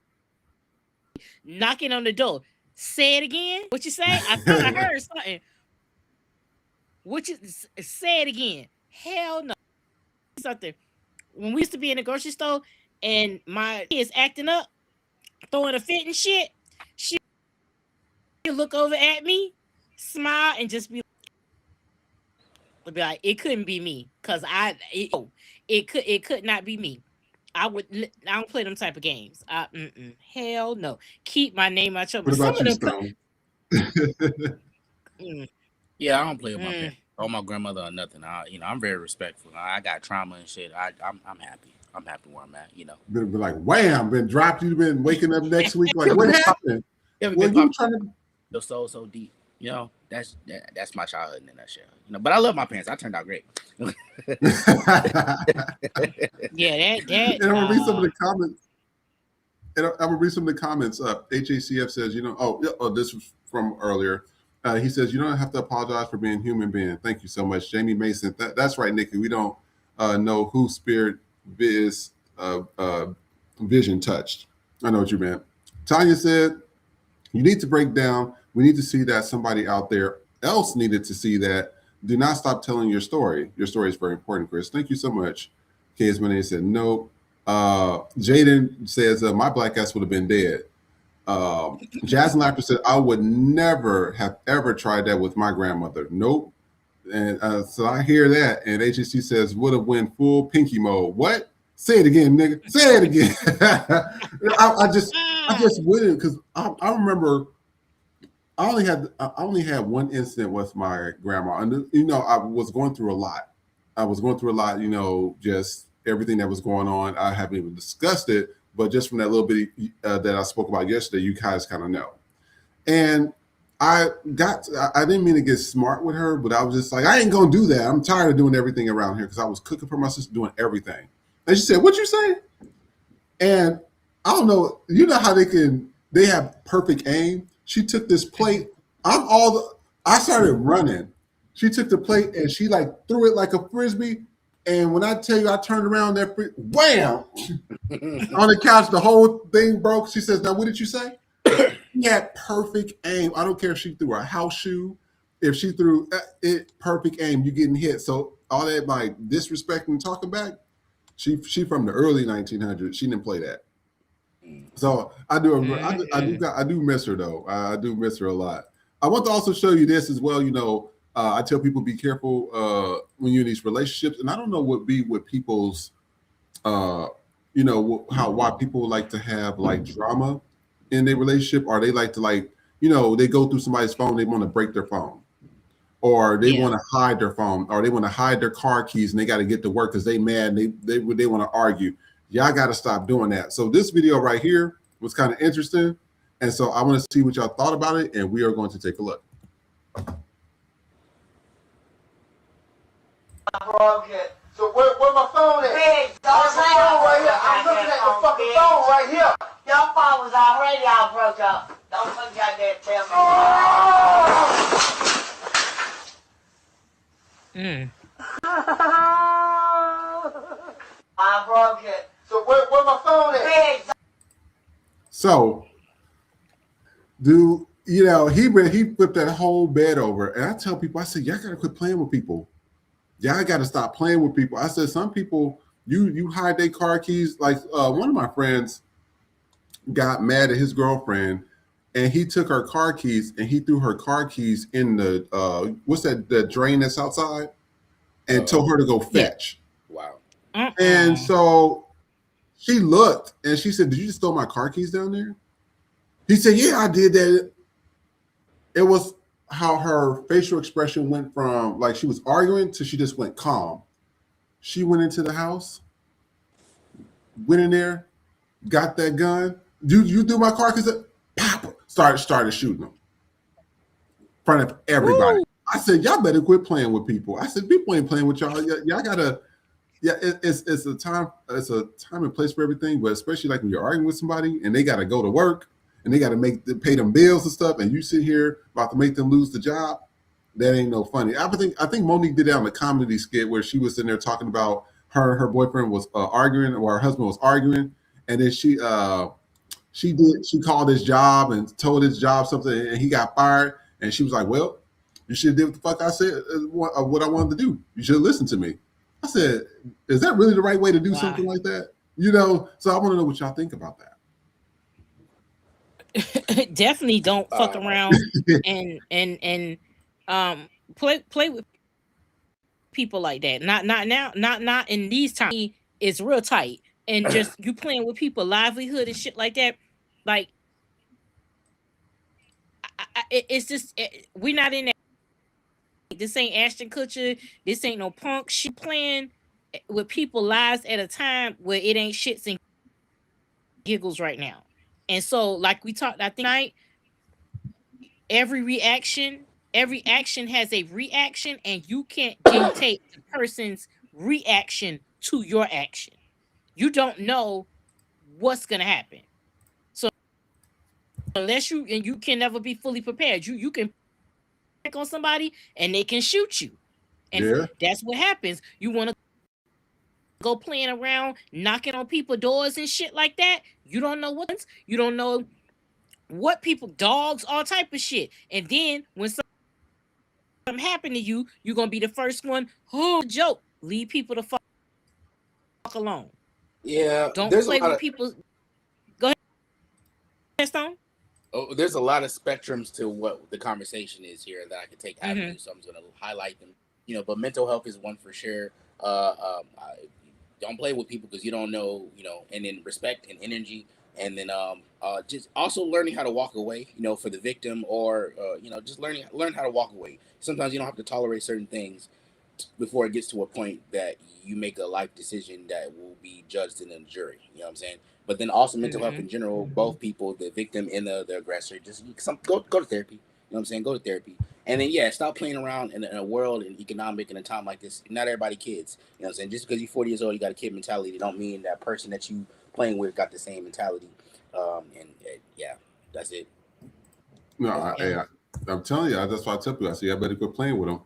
knocking on the door. Say it again. What you say? I thought I heard something. What you say it again? Hell no. Something. When we used to be in the grocery store and my kids acting up, throwing a fit and shit, she look over at me, smile, and just be like, it couldn't be me, because it could not be me. I don't play them type of games. Hell no. Keep my name out your mouth. What about you, Stone? Yeah, I don't play with my parents or my grandmother or nothing. I'm very respectful. I got trauma and shit. I'm happy. I'm happy where I'm at. Been like, wham, been dropped. You've been waking up next week like, what happened? Well, you trying to your soul so deep. That's my childhood in a nutshell. But I love my parents. I turned out great. Yeah, that. And I'm gonna read some of the comments. HACF says, this was from earlier. He says, you don't have to apologize for being a human being. Thank you so much, Jamie Mason. That's right, Nikki. We don't know who spirit vision touched. I know what you meant. Tanya said, you need to break down. We need to see that somebody out there else needed to see that. Do not stop telling your story. Your story is very important, Chris. Thank you so much. K.S. Monet said, nope. Jaden says, my black ass would have been dead. Jazz and Laughter said, I would never have ever tried that with my grandmother. Nope. And so I hear that. And HEC says, would have went full pinky mode. What? Say it again, nigga. Say it again. I just wouldn't, because I remember I only had one incident with my grandma. And I was going through a lot. Just everything that was going on. I haven't even discussed it, but just from that little bit that I spoke about yesterday, you guys kind of know. And I didn't mean to get smart with her, but I was just like, I ain't gonna do that. I'm tired of doing everything around here, because I was cooking for my sister, doing everything. And she said, "What you say?" And I don't know. You know how they have perfect aim. She took this plate. I started running. She took the plate and she threw it like a frisbee. And when I tell you, I turned around, wham, on the couch, the whole thing broke. She says, "Now, what did you say?" She had perfect aim. I don't care if she threw a house shoe, if she threw it, perfect aim, you getting hit. So all that disrespect and talking back, she from the early 1900s. She didn't play that. So I do miss her though. I do miss her a lot. I want to also show you this as well. I tell people, be careful when you're in these relationships, and I don't know what be with people's, why people like to have drama in their relationship, or they like to they go through somebody's phone, they want to break their phone, or they want to hide their phone, or they want to hide their car keys, and they got to get to work because they mad, and they want to argue. Y'all got to stop doing that. So this video right here was kind of interesting. And so I want to see what y'all thought about it. And we are going to take a look. So where my phone at? Big, my phone right here. I'm looking at the fucking phone right here. Your phone was already all broke up. Don't fucking goddamn tell me. I broke it. So where my phone at? Big. So, dude, you know, he flipped that whole bed over. And I tell people, I said, y'all got to quit playing with people. Y'all got to stop playing with people. I said, some people, you hide their car keys. Like one of my friends got mad at his girlfriend, and he took her car keys and he threw her car keys in the what's that, the drain that's outside, and told her to go fetch. Wow. And so she looked and she said, "Did you just throw my car keys down there?" He said, "Yeah, I did that." It was how her facial expression went from like she was arguing to she just went calm. She went into the house, went in there, got that gun. You threw my car keys? Pop! Started shooting them in front of everybody. Woo! I said, y'all better quit playing with people. I said, people ain't playing with y'all. Y'all gotta. Yeah, it's a time and place for everything, but especially like when you're arguing with somebody and they got to go to work and they got to pay them bills and stuff, and you sit here about to make them lose the job. That ain't no funny. I think Monique did that on the comedy skit where she was in there talking about her boyfriend was arguing, or her husband was arguing, and then she called his job and told his job something, and he got fired, and she was like, well, you should have did what the fuck I said, what I wanted to do. You should have listened to me. I said, is that really the right way to do something like that? You know, so I want to know what y'all think about that. Definitely don't fuck around and play with people like that. Not in these times. It's real tight, and just you playing with people livelihood and shit like that. Like, it's just we're not in that. This ain't Ashton Kutcher. This ain't no punk. She playing with people lives at a time where it ain't shits and giggles right now. And so, like we talked, I think tonight, every action has a reaction, and you can't dictate the person's reaction to your action. You don't know what's gonna happen. So unless you can never be fully prepared. You can on somebody and they can shoot you, and that's what happens. You want to go playing around knocking on people's doors and shit like that. You don't know what people, dogs, all type of shit. And then when something happen to you, you're gonna be the first one. Oh, joke. Leave people the fuck alone. Yeah, don't play with people. Go ahead, Stone. Oh, there's a lot of spectrums to what the conversation is here that I could take avenues, so I'm just going to highlight them. You know, but mental health is one for sure. Don't play with people because you don't know, you know, and then respect and energy, and then just also learning how to walk away, you know, for the victim, or you know, just learn how to walk away. Sometimes you don't have to tolerate certain things before it gets to a point that you make a life decision that will be judged in a jury. You know what I'm saying? But then also mental health in general, both people, the victim and the aggressor, just go to therapy. You know what I'm saying? Go to therapy. And then, stop playing around in a world and economic in a time like this. Not everybody kids. You know what I'm saying? Just because you're 40 years old, you got a kid mentality, don't mean that person that you playing with got the same mentality. That's it. No, I'm telling you, that's why I tell people, I say, I better quit playing with them.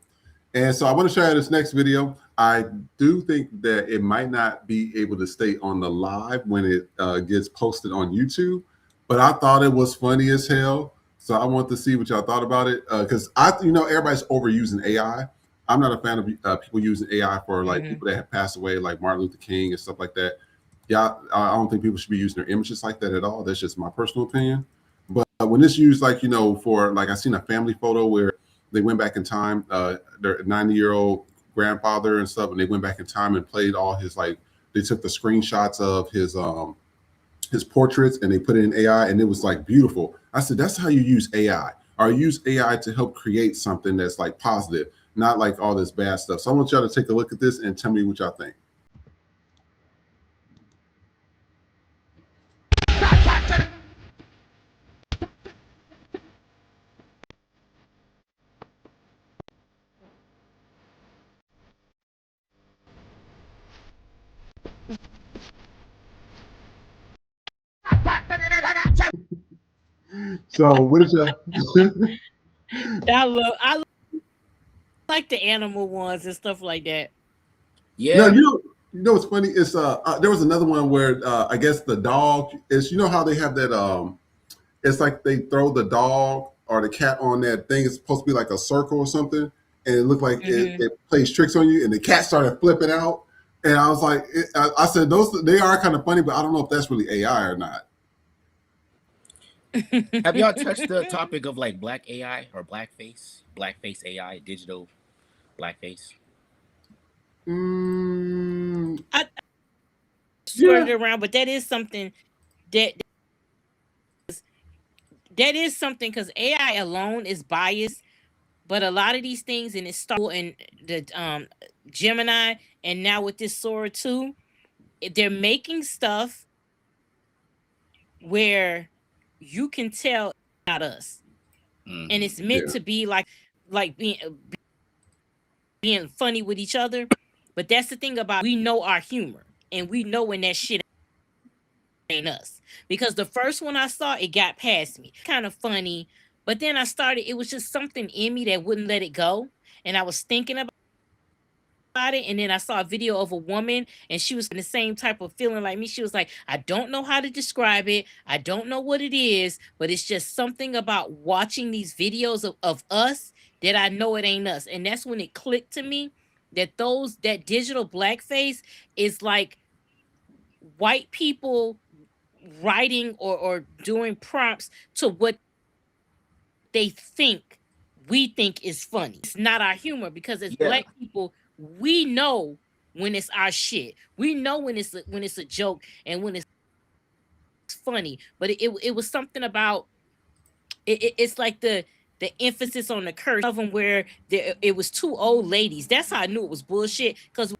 And so I want to show you this next video. I do think that it might not be able to stay on the live when it gets posted on YouTube, but I thought it was funny as hell. So I want to see what y'all thought about it, because everybody's overusing AI. I'm not a fan of people using AI for like people that have passed away, like Martin Luther King and stuff like that. Yeah, I don't think people should be using their images like that at all. That's just my personal opinion. But when it's used, like, for like, I seen a family photo where they went back in time, their 90-year-old grandfather and stuff, and they went back in time and played all his, like, they took the screenshots of his portraits and they put it in AI, and it was like beautiful. I said, that's how you use AI, or use AI to help create something that's like positive, not like all this bad stuff. So I want y'all to take a look at this and tell me what y'all think. So what is your I like the animal ones and stuff like that. no, Yeah. you know what's funny is there was another one where I guess the dog is, you know how they have that it's like they throw the dog or the cat on that thing. It's supposed to be like a circle or something, and it looked like it plays tricks on you, and the cat started flipping out. And I was like, I said those they are kind of funny, but I don't know if that's really AI or not. Have y'all touched the topic of like black AI or blackface AI, digital blackface? I Yeah, skirted around, but that is something that is something because AI alone is biased, but a lot of these things and it's started and the Gemini and now with this Sora 2, they're making stuff where you can tell not us. And it's meant yeah, to be like being funny with each other. But that's the thing about we know our humor and we know when that shit ain't us. Because the first one I saw, it got past me. Kind of funny. But then I started, it was just something in me that wouldn't let it go. And I was thinking about it. And then I saw a video of a woman and she was in the same type of feeling like me. She was like, I don't know how to describe it. I don't know what it is, but it's just something about watching these videos of us that I know it ain't us. And that's when it clicked to me that that digital blackface is like white people writing or doing prompts to what they think we think is funny. It's not our humor because as Yeah. black people, we know when it's our shit. We know when it's a joke and when it's funny. But it was something about it's like the emphasis on the curse of them where it was two old ladies. That's how I knew it was bullshit because it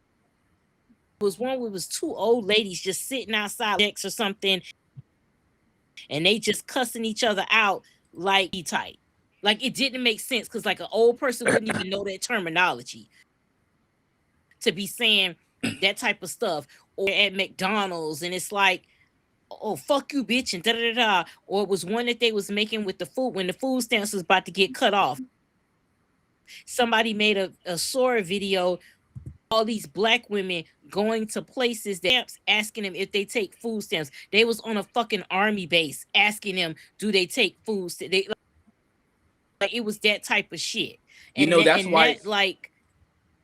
was one where it was two old ladies just sitting outside or something and they just cussing each other out like tight. Like it didn't make sense because like an old person wouldn't even know that terminology to be saying that type of stuff. Or at McDonald's and it's like, oh fuck you bitch and da da da. Or it was one that they was making with the food when the food stamps was about to get cut off. Somebody made a Sora video, all these black women going to places that asking them if they take food stamps. They was on a fucking army base asking them, do they take food stamps? They like it was that type of shit. You And know, that that's and why that like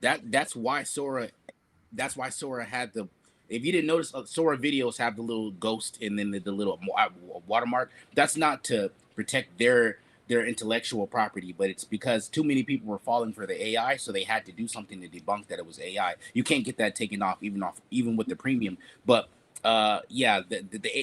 that's why Sora had the. If you didn't notice, Sora videos have the little ghost and then the little watermark. That's not to protect their intellectual property, but it's because too many people were falling for the AI, so they had to do something to debunk that it was AI. You can't get that taken off even with the premium. But yeah,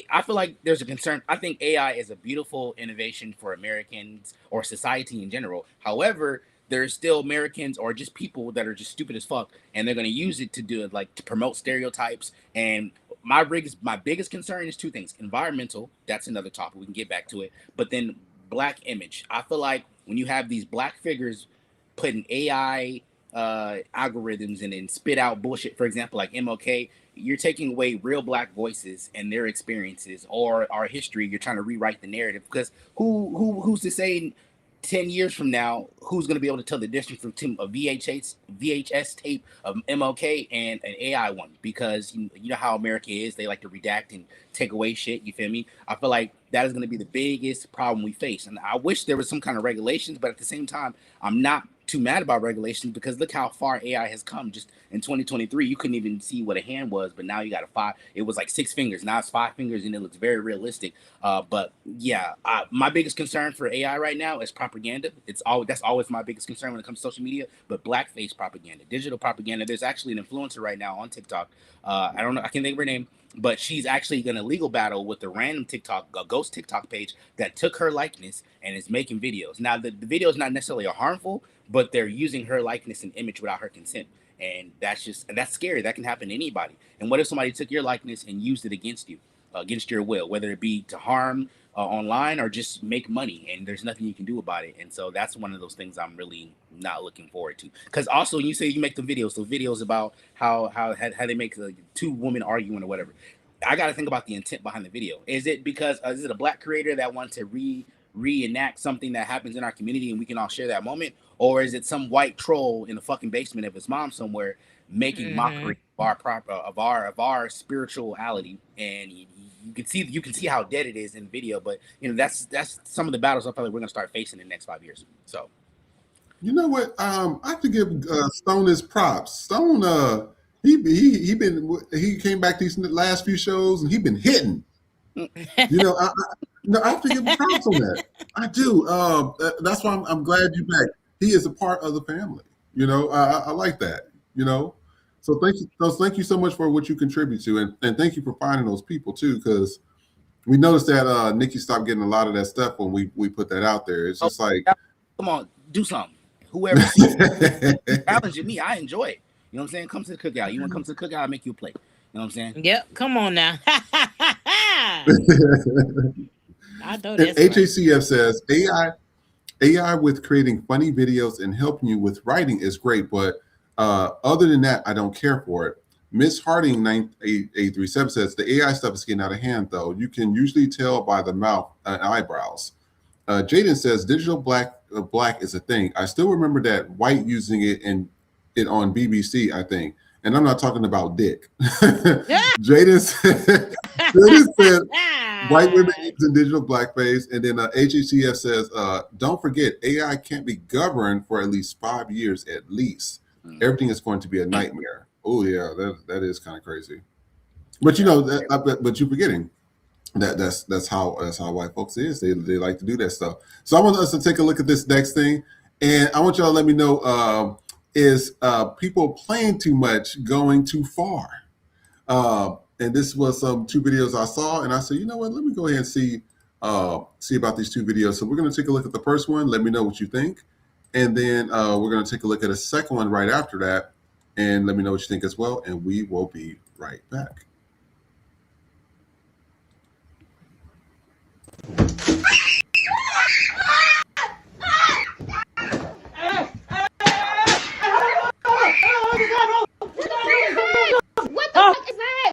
I feel like there's a concern. I think AI is a beautiful innovation for Americans or society in general. However, there's still Americans or just people that are just stupid as fuck, and they're gonna use it to do it like to promote stereotypes. And my biggest concern is two things: environmental. That's another topic. We can get back to it. But then black image. I feel like when you have these black figures putting AI algorithms and then spit out bullshit, for example, like MLK, you're taking away real black voices and their experiences or our history. You're trying to rewrite the narrative because who's to say 10 years from now, who's going to be able to tell the difference from a VHS tape of MLK and an AI one? Because you know how America is. They like to redact and take away shit. You feel me? I feel like that is going to be the biggest problem we face. And I wish there was some kind of regulations, but at the same time, I'm not too mad about regulations because look how far AI has come. Just in 2023, you couldn't even see what a hand was, but now you got a five. It was like 6 fingers. Now it's 5 fingers, and it looks very realistic. But yeah, my biggest concern for AI right now is propaganda. That's always my biggest concern when it comes to social media. But blackface propaganda, digital propaganda. There's actually an influencer right now on TikTok. I don't know. I can't think of her name, but she's actually going to legal battle with a random a ghost TikTok page that took her likeness and is making videos. Now the video is not necessarily harmful, but they're using her likeness and image without her consent. And that's scary. That can happen to anybody. And what if somebody took your likeness and used it against you? against your will, whether it be to harm online or just make money, and there's nothing you can do about it. And so that's one of those things I'm really not looking forward to. Because also, you say you make the videos, so videos about how they make two women arguing or whatever. I got to think about the intent behind the video. Is it because is it a black creator that wants to reenact something that happens in our community and we can all share that moment, or is it some white troll in the fucking basement of his mom somewhere making mockery of our spirituality? And you can see how dead it is in video. But that's some of the battles I feel like we're gonna start facing in the next 5 years. So you know what? I have to give Stone his props. Stone, he came back these last few shows and he been hitting. I have to give him props on that. I do. That's why I'm glad you're back. He is a part of the family. I like that. So thank you so much for what you contribute to, and thank you for finding those people too, because we noticed that Nikki stopped getting a lot of that stuff when we put that out there. It's just like, come on, do something. Whoever sees challenging me, I enjoy it. You know what I'm saying? Come to the cookout. You want to come to the cookout? I'll make you a plate. You know what I'm saying? Yep. Come on now. I know that's right. HACF says AI with creating funny videos and helping you with writing is great, but other than that, I don't care for it. Miss Harding 9837 says the AI stuff is getting out of hand, though. You can usually tell by the mouth and eyebrows. Jaden says digital black is a thing. I still remember that White using it on BBC, I think. And I'm not talking about dick. Jaden said white women using digital blackface. And then HHCF says, don't forget, AI can't be governed for at least 5 years at least. Everything is going to be a nightmare. Oh, yeah, that is kind of crazy. But but you're forgetting. That's how white folks is. They like to do that stuff. So I want us to take a look at this next thing, and I want y'all to let me know is people playing too much going too far. And this was two videos I saw, and I said, you know what? Let me go ahead and see about these two videos. So we're going to take a look at the first one. Let me know what you think, and then we're going to take a look at a second one right after that, and let me know what you think as well. And we will be right back. What the fuck is that?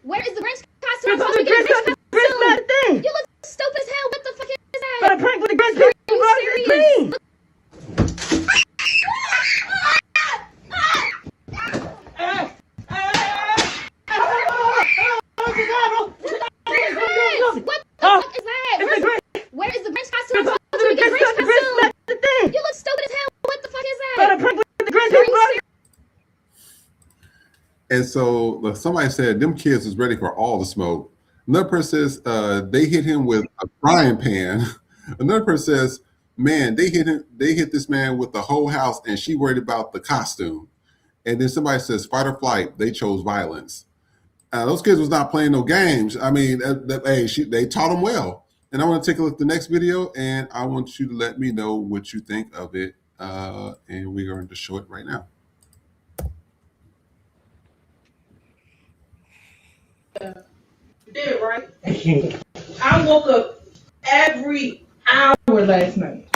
Where is the Grinch costume? I'm supposed to get a Grinch costume. You look stupid as hell. What the fuck is that? But a prank with the Grinch. Are you serious? What the fuck is that? Where is the Grinch costume? I'm supposed to get a Grinch costume. You look stupid as hell. What the fuck is that? But a prank with the Grinch. Are you serious? And so somebody said them kids was ready for all the smoke. Another person says they hit him with a frying pan. Another person says, man, they hit this man with the whole house and she worried about the costume. And then somebody says fight or flight, they chose violence. Those kids was not playing no games. I mean, they taught them well. And I want to take a look at the next video, and I want you to let me know what you think of it. And we're going to show it right now. You did it right. I woke up every hour last night.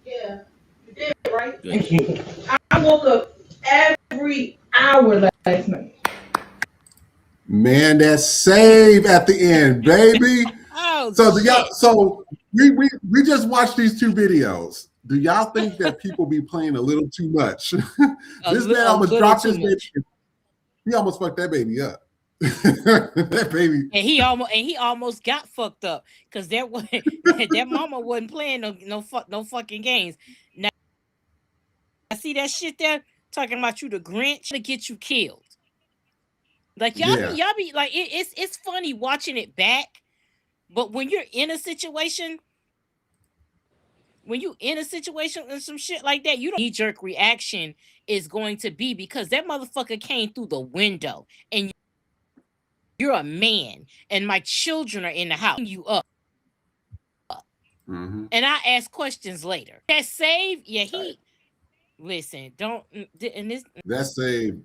Yeah, you did it right. I woke up every hour last night. Man, that's save at the end, baby. So we just watched these two videos. Do y'all think that people be playing a little too much? This man almost dropped his baby. He almost fucked that baby up. That baby. And he almost got fucked up because that mama wasn't playing no fucking games. Now I see that shit there talking about you the Grinch to get you killed. Like y'all be like it's funny watching it back, but when you're in a situation. When you in a situation and some shit like that, you don't knee-jerk reaction is going to be because that motherfucker came through the window and you're a man and my children are in the house. You up. Mm-hmm. And I ask questions later. That save, listen, don't and this that save.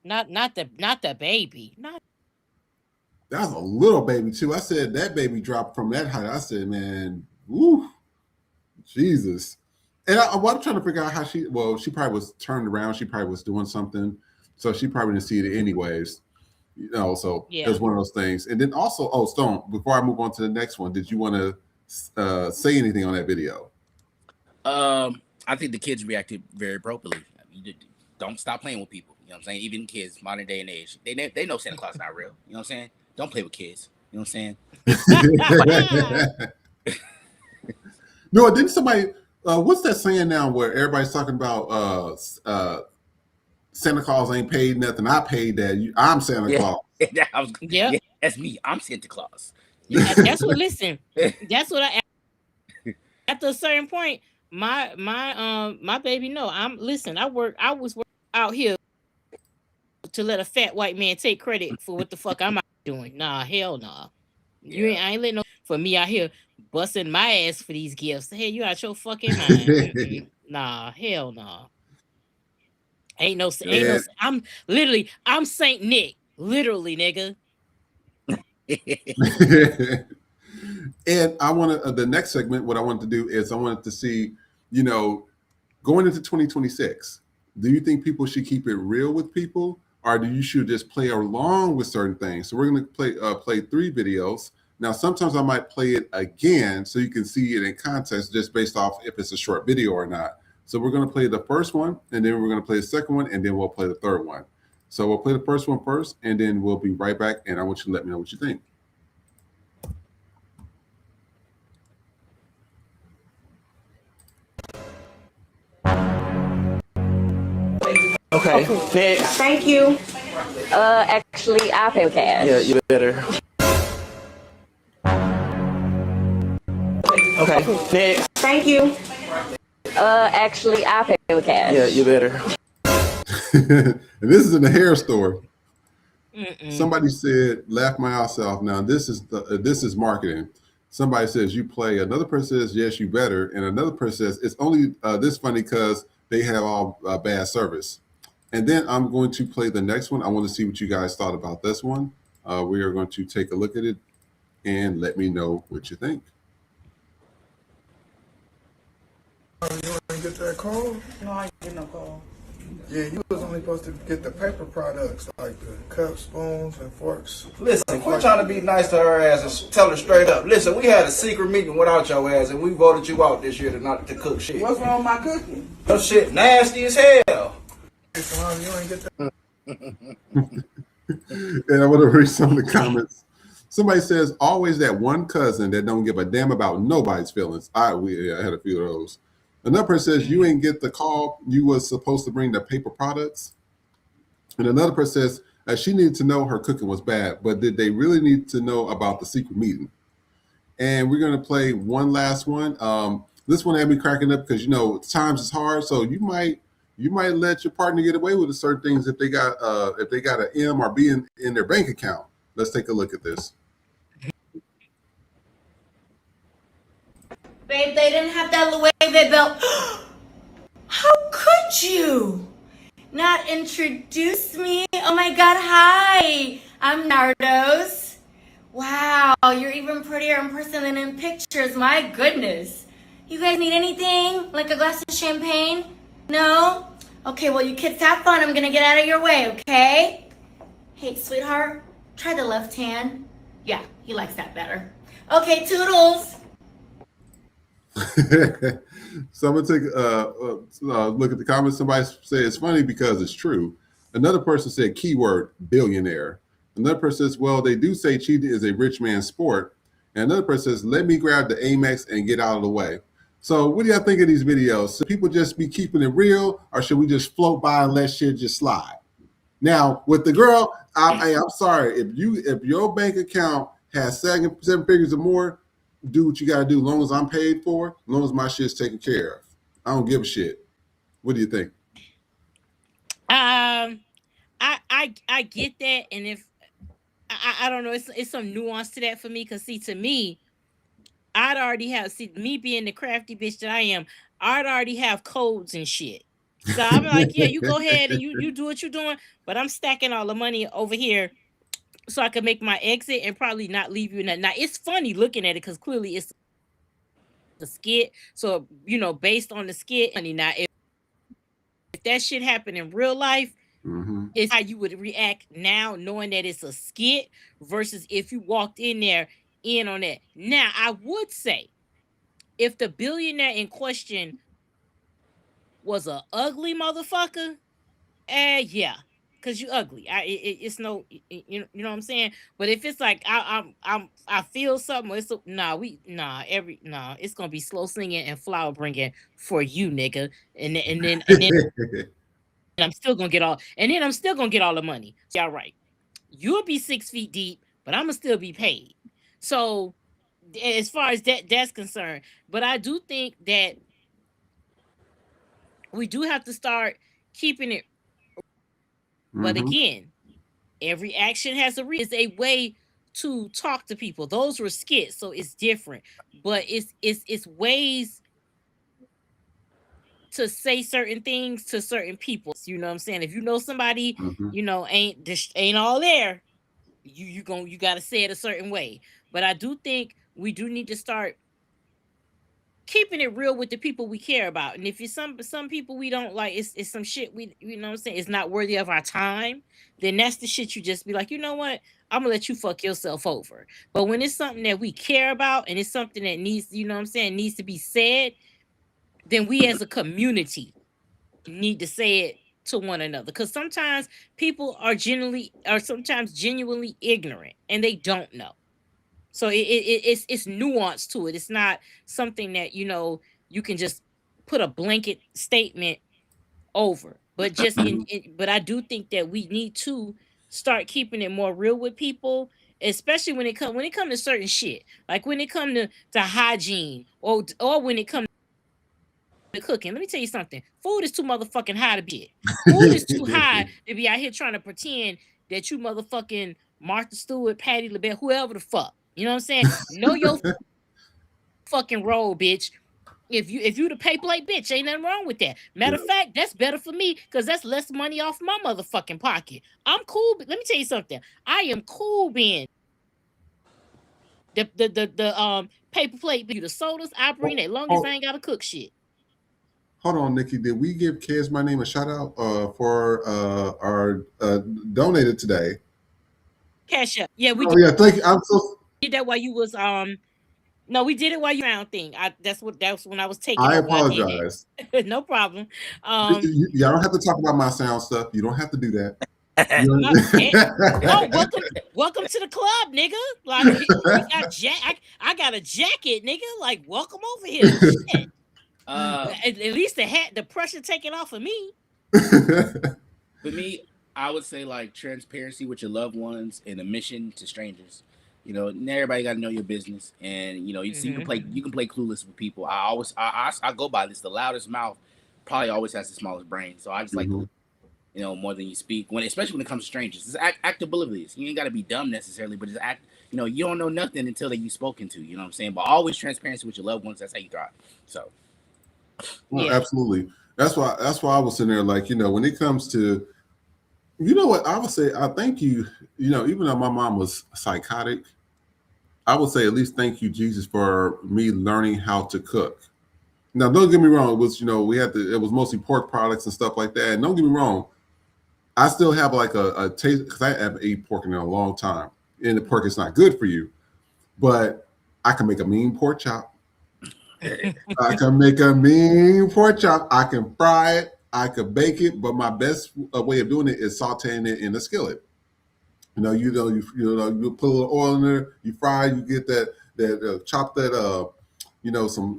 Not the baby. Not. That was a little baby too. I said that baby dropped from that height. I said, man, woo, Jesus. And I'm trying to figure out how she probably was turned around. She probably was doing something. So she probably didn't see it anyways. So it was one of those things. And then also, Stone, before I move on to the next one, did you want to say anything on that video? I think the kids reacted very appropriately. Don't stop playing with people. You know what I'm saying? Even kids, modern day and age, they know Santa Claus is not real. You know what I'm saying? Don't play with kids. You know what I'm saying? No, didn't somebody? What's that saying now where everybody's talking about Santa Claus ain't paid nothing? I paid that. I'm Santa Claus. Yeah, that's me. I'm Santa Claus. That's what. Listen, that's what I. After a certain point, my baby know. I was working out here to let a fat white man take credit for what the fuck I'm out doing. Nah, hell nah. I ain't letting no for me out here busting my ass for these gifts. Hey, you out your fucking mind. Nah, hell nah. Ain't no. I'm Saint Nick. Literally, nigga. And I want to the next segment. What I wanted to do is I wanted to see, going into 2026. Do you think people should keep it real with people, or do you should just play along with certain things? So we're going to play 3 videos. Now, sometimes I might play it again so you can see it in context, just based off if it's a short video or not. So we're going to play the first one, and then we're going to play the second one, and then we'll play the third one. So we'll play the first one first, and then we'll be right back. And I want you to let me know what you think. Okay. Thank you. Actually, I pay with cash. Yeah, you better. Okay. Thank you. Actually, I pay with cash. Yeah, you better. And this is in the hair store. Somebody said, "Laugh my ass off." Now this is marketing. Somebody says you play. Another person says, "Yes, you better." And another person says, "It's only this funny because they have all bad service." And then I'm going to play the next one. I want to see what you guys thought about this one. We are going to take a look at it and let me know what you think. You didn't get that call? No, I didn't get no call. Yeah, you was only supposed to get the paper products like the cups, spoons, and forks. Listen, quit trying to be nice to her ass and tell her straight up. Listen, we had a secret meeting without your ass, and we voted you out this year to cook shit. What's wrong with my cooking? Your shit nasty as hell. You ain't get that. And I want to read some of the comments. Somebody says, "Always that one cousin that don't give a damn about nobody's feelings." I had a few of those. Another person says, "You ain't get the call. You was supposed to bring the paper products." And another person says, "She needed to know her cooking was bad, but did they really need to know about the secret meeting?" And we're going to play one last one. This one had me cracking up because, times is hard. So you might let your partner get away with certain things if they got an M or B in their bank account. Let's take a look at this. Babe, they didn't have that Louis Vuitton belt. How could you not introduce me? Oh my God, hi. I'm Nardos. Wow, you're even prettier in person than in pictures. My goodness. You guys need anything? Like a glass of champagne? No? Okay, well, you kids have fun. I'm gonna get out of your way, okay? Hey, sweetheart, try the left hand. Yeah, he likes that better. Okay, toodles. So I'm gonna take a look at the comments. Somebody said it's funny because it's true. Another person said keyword billionaire. Another person says, well, they do say cheating is a rich man's sport. And another person says, let me grab the Amex and get out of the way. So what do y'all think of these videos? Should people just be keeping it real, or should we just float by and let shit just slide? Now with the girl, I'm sorry, if your bank account has seven figures or more, do what you gotta do. As long as I'm paid for, as long as my shit's taken care of, I don't give a shit. What do you think? I get that, and if I don't know, it's some nuance to that for me. Cause see, to me, me being the crafty bitch that I am, I'd already have codes and shit. So I'm like, yeah, you go ahead and you do what you're doing, but I'm stacking all the money over here so I can make my exit and probably not leave you in that. Now it's funny looking at it because clearly it's a skit. So based on the skit, honey, now if that shit happened in real life, it's how you would react now, knowing that it's a skit versus if you walked in there in on that. Now I would say if the billionaire in question was a ugly motherfucker, yeah, cause you ugly. It's no, you know what I'm saying. But if it's like I feel something, it's gonna be slow singing and flower bringing for you, nigga, and then I'm still gonna get all, the money. So, yeah, right. You'll be 6 feet deep, but I'm gonna still be paid. So as far as that's concerned, but I do think that we do have to start keeping it. But again, every action has a way to talk to people. Those were skits, so it's different. But it's ways to say certain things to certain people. You know what I'm saying? If you know somebody, ain't all there, you gotta say it a certain way. But I do think we do need to start keeping it real with the people we care about. And if it's some people we don't like, it's some shit we know what I'm saying, it's not worthy of our time, then that's the shit you just be like, you know what? I'm gonna let you fuck yourself over. But when it's something that we care about and it's something that needs, you know what I'm saying, needs to be said, then we as a community need to say it to one another. Because sometimes people are sometimes genuinely ignorant and they don't know. So it's nuance to it. It's not something that you can just put a blanket statement over. But but I do think that we need to start keeping it more real with people, especially when it comes to certain shit, like when it comes to hygiene or when it comes to cooking. Let me tell you something. Food is too motherfucking high to be it. Food is too high to be out here trying to pretend that you motherfucking Martha Stewart, Patty LaBelle, whoever the fuck. You know what I'm saying? Know your fucking role, bitch. If you the pay plate bitch, ain't nothing wrong with that. Matter of fact, that's better for me because that's less money off my motherfucking pocket. I'm cool. Let me tell you something. I am cool being the paper plate. The sodas I bring, as long as I ain't gotta cook shit. Hold on, Nikki. Did we give Kids My Name a shout out for our donated today? Cash up. Yeah, we did. Yeah, thank you. I'm so did that while you was no, we did it while you round thing. That's when I was taking I over. apologize. No problem. Y'all don't have to talk about my sound stuff. You don't have to do that. Welcome to the club, nigga. Like I got a jacket, nigga. Like welcome over here. Shit. At least the pressure taken off of me. For me, I would say like transparency with your loved ones and a mission to strangers. Everybody got to know your business, and you can play clueless with people. I go by this: the loudest mouth probably always has the smallest brain. So I just like to, more than you speak. Especially when it comes to strangers, it's act abilities. You ain't got to be dumb necessarily, but just act. You don't know nothing until that you spoken to. You know what I'm saying? But always transparency with your loved ones. That's how you thrive. So, well, absolutely. That's why I was sitting there like, when it comes to, what I would say, I thank you. Even though my mom was psychotic, I would say at least thank you, Jesus, for me learning how to cook. Now, don't get me wrong. It was, it was mostly pork products and stuff like that. And don't get me wrong. I still have like a taste because I haven't ate pork in a long time. And the pork is not good for you, but I can make a mean pork chop. I can make a mean pork chop. I can fry it. I could bake it. But my best way of doing it is sauteing it in a skillet. You put a little oil in there. You fry. You get chop that.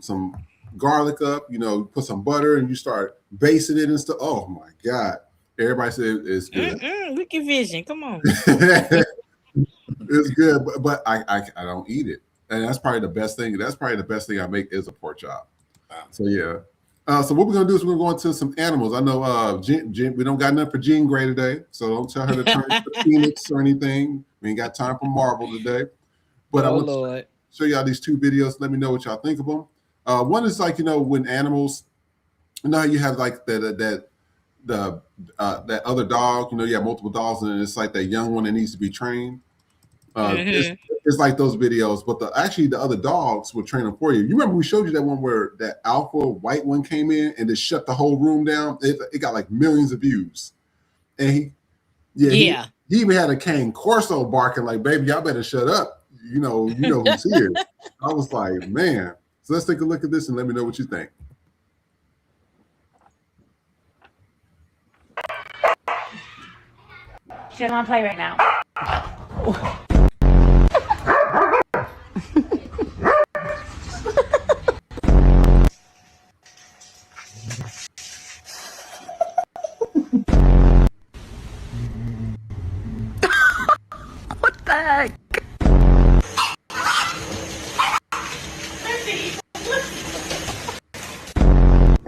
Some garlic up. Put some butter and you start basting it and stuff. Oh my God! Everybody said it's good. Look at vision. Come on. It's good, but I don't eat it, and that's probably the best thing. That's probably the best thing I make is a pork chop. Wow. So yeah. So what we're gonna do is we're gonna go into some animals. I know we don't got enough for Jean Grey today, so don't tell her to turn to Phoenix or anything. We ain't got time for Marvel today. But I want to show y'all these two videos. Let me know what y'all think of them. One is like when animals, how you have like that that other dog. You know, you have multiple dogs, and it's like that young one that needs to be trained. It's like those videos, but the other dogs will train them for you. You remember we showed you that one where that alpha white one came in and just shut the whole room down. It got like millions of views, and he even had a cane corso barking like, "Baby, y'all better shut up." You know who's here. I was like, man. So let's take a look at this and let me know what you think. She doesn't want to play right now. What the heck?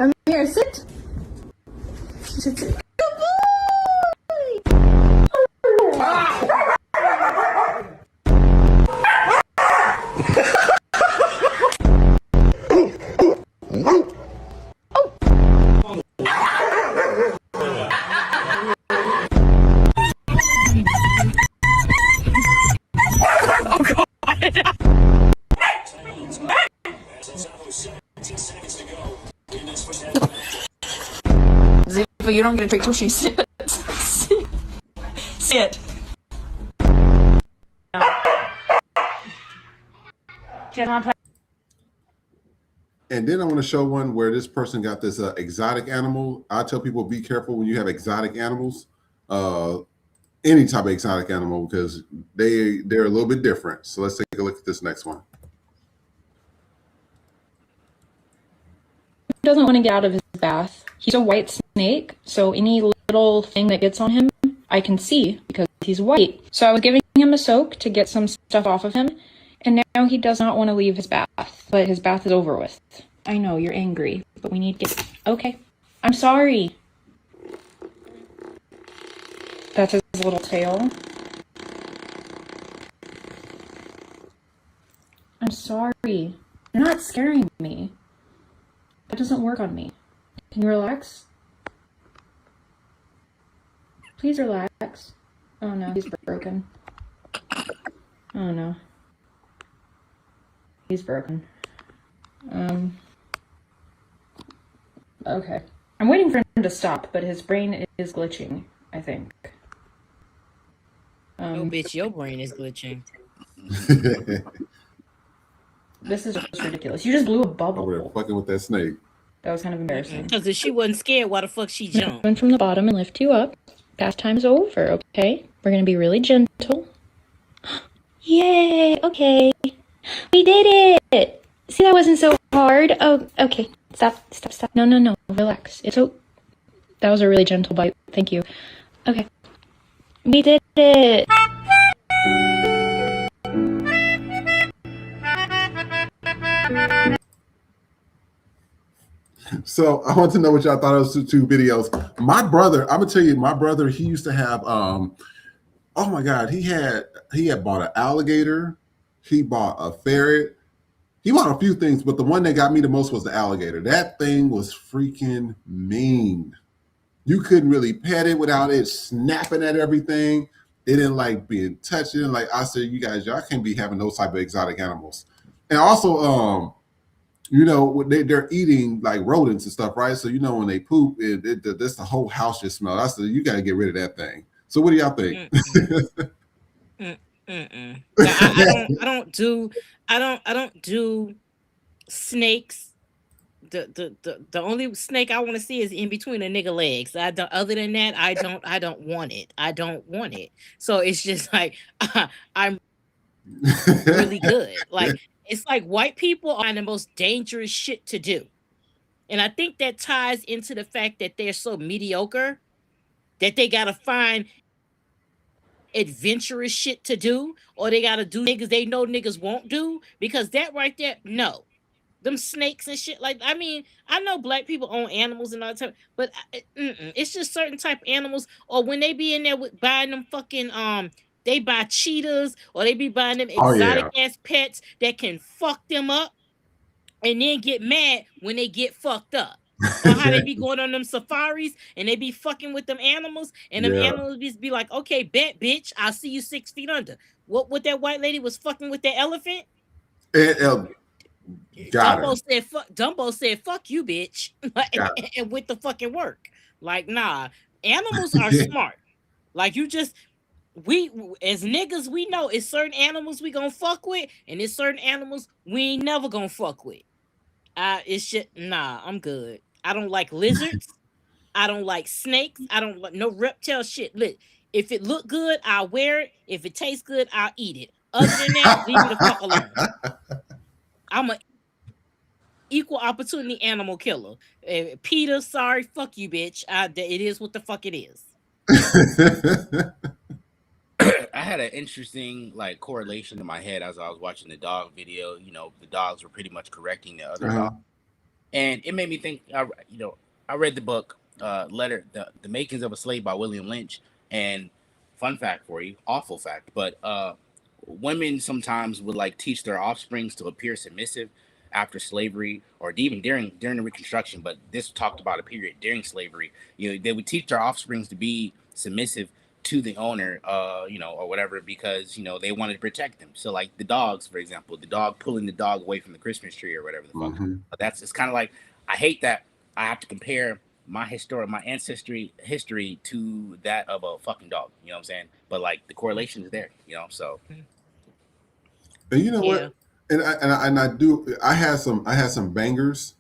I'm here, sit. Sit. Ziva, you don't get a trick till she sits. Sit. She doesn't want to play. And then I want to show one where this person got this exotic animal. I tell people be careful when you have exotic animals, any type of exotic animal, because they're a little bit different. So let's take a look at this next one. He doesn't want to get out of his bath. He's a white snake, so any little thing that gets on him, I can see because he's white. So I was giving him a soak to get some stuff off of him, and now he does not want to leave his bath, but his bath is over with. I know, you're angry, but we need to get... Okay, I'm sorry. That's his little tail. I'm sorry. You're not scaring me. That doesn't work on me. Can you relax? Please relax. Oh no, he's broken. Oh no. He's broken. Okay. I'm waiting for him to stop, but his brain is glitching, I think. Oh, bitch, your brain is glitching. This is just ridiculous. You just blew a bubble. Over there fucking with that snake. That was kind of embarrassing. Because if she wasn't scared, why the fuck she jumped? Come from the bottom and lift you up. Bath time's over, okay? We're gonna be really gentle. Yay! Okay. We did it! See, that wasn't so hard. Oh, okay. Stop. No. Relax. It's so... That was a really gentle bite. Thank you. Okay. We did it! So I want to know what y'all thought of those two videos. My brother, I'm gonna tell you, my brother, he used to have oh my God, he had bought an alligator, he bought a ferret, he bought a few things, but the one that got me the most was the alligator. That thing was freaking mean. You couldn't really pet it without it snapping at everything. It didn't like being touched. It didn't like, I said, you guys, y'all can't be having those type of exotic animals. And also, you know, they're eating like rodents and stuff, right? So, you know, when they poop, that's the whole house just smells. I said, you got to get rid of that thing. So what do y'all think? I don't do snakes. The only snake I want to see is in between a nigga legs. Other than that, I don't want it. I don't want it. So it's just like I'm really good. Like it's like white people are the most dangerous shit to do. And I think that ties into the fact that they're so mediocre that they gotta find adventurous shit to do, or they gotta do niggas they know niggas won't do, because that right there, no. Them snakes and shit. Like, I mean, I know black people own animals and all that, but it's just certain type of animals. Or when they be in there with buying them fucking they buy cheetahs, or they be buying them exotic ass pets that can fuck them up, and then get mad when they get fucked up. Or how they be going on them safaris and they be fucking with them animals, and them animals be like, okay, bet, bitch, I'll see you 6 feet under. What that white lady was fucking with that elephant? Dumbo said, fuck you, bitch. And with the fucking work. Like, nah, animals are smart. Like, we as niggas, we know it's certain animals we gonna fuck with, and it's certain animals we ain't never gonna fuck with. It's shit. Nah, I'm good. I don't like lizards. I don't like snakes. I don't like no reptile shit. Look, if it look good, I'll wear it. If it tastes good, I'll eat it. Other than that, leave me the fuck alone. I'm a equal opportunity animal killer. Peter, sorry, fuck you, bitch. It is what the fuck it is. I had an interesting like correlation in my head as I was watching the dog video. You know, the dogs were pretty much correcting the other dog, and it made me think. I read the book, the Makings of a Slave by William Lynch, and fun fact for you, awful fact, but women sometimes would like teach their offsprings to appear submissive after slavery or even during the Reconstruction. But this talked about a period during slavery. You know, they would teach their offsprings to be submissive to the owner, or whatever, because they wanted to protect them. So like the dogs, for example, the dog pulling the dog away from the Christmas tree or whatever the fuck. But it's kind of like, I hate that I have to compare my ancestry history to that of a fucking dog. You know what I'm saying? But like the correlation is there. So. And you know what? And I had some bangers.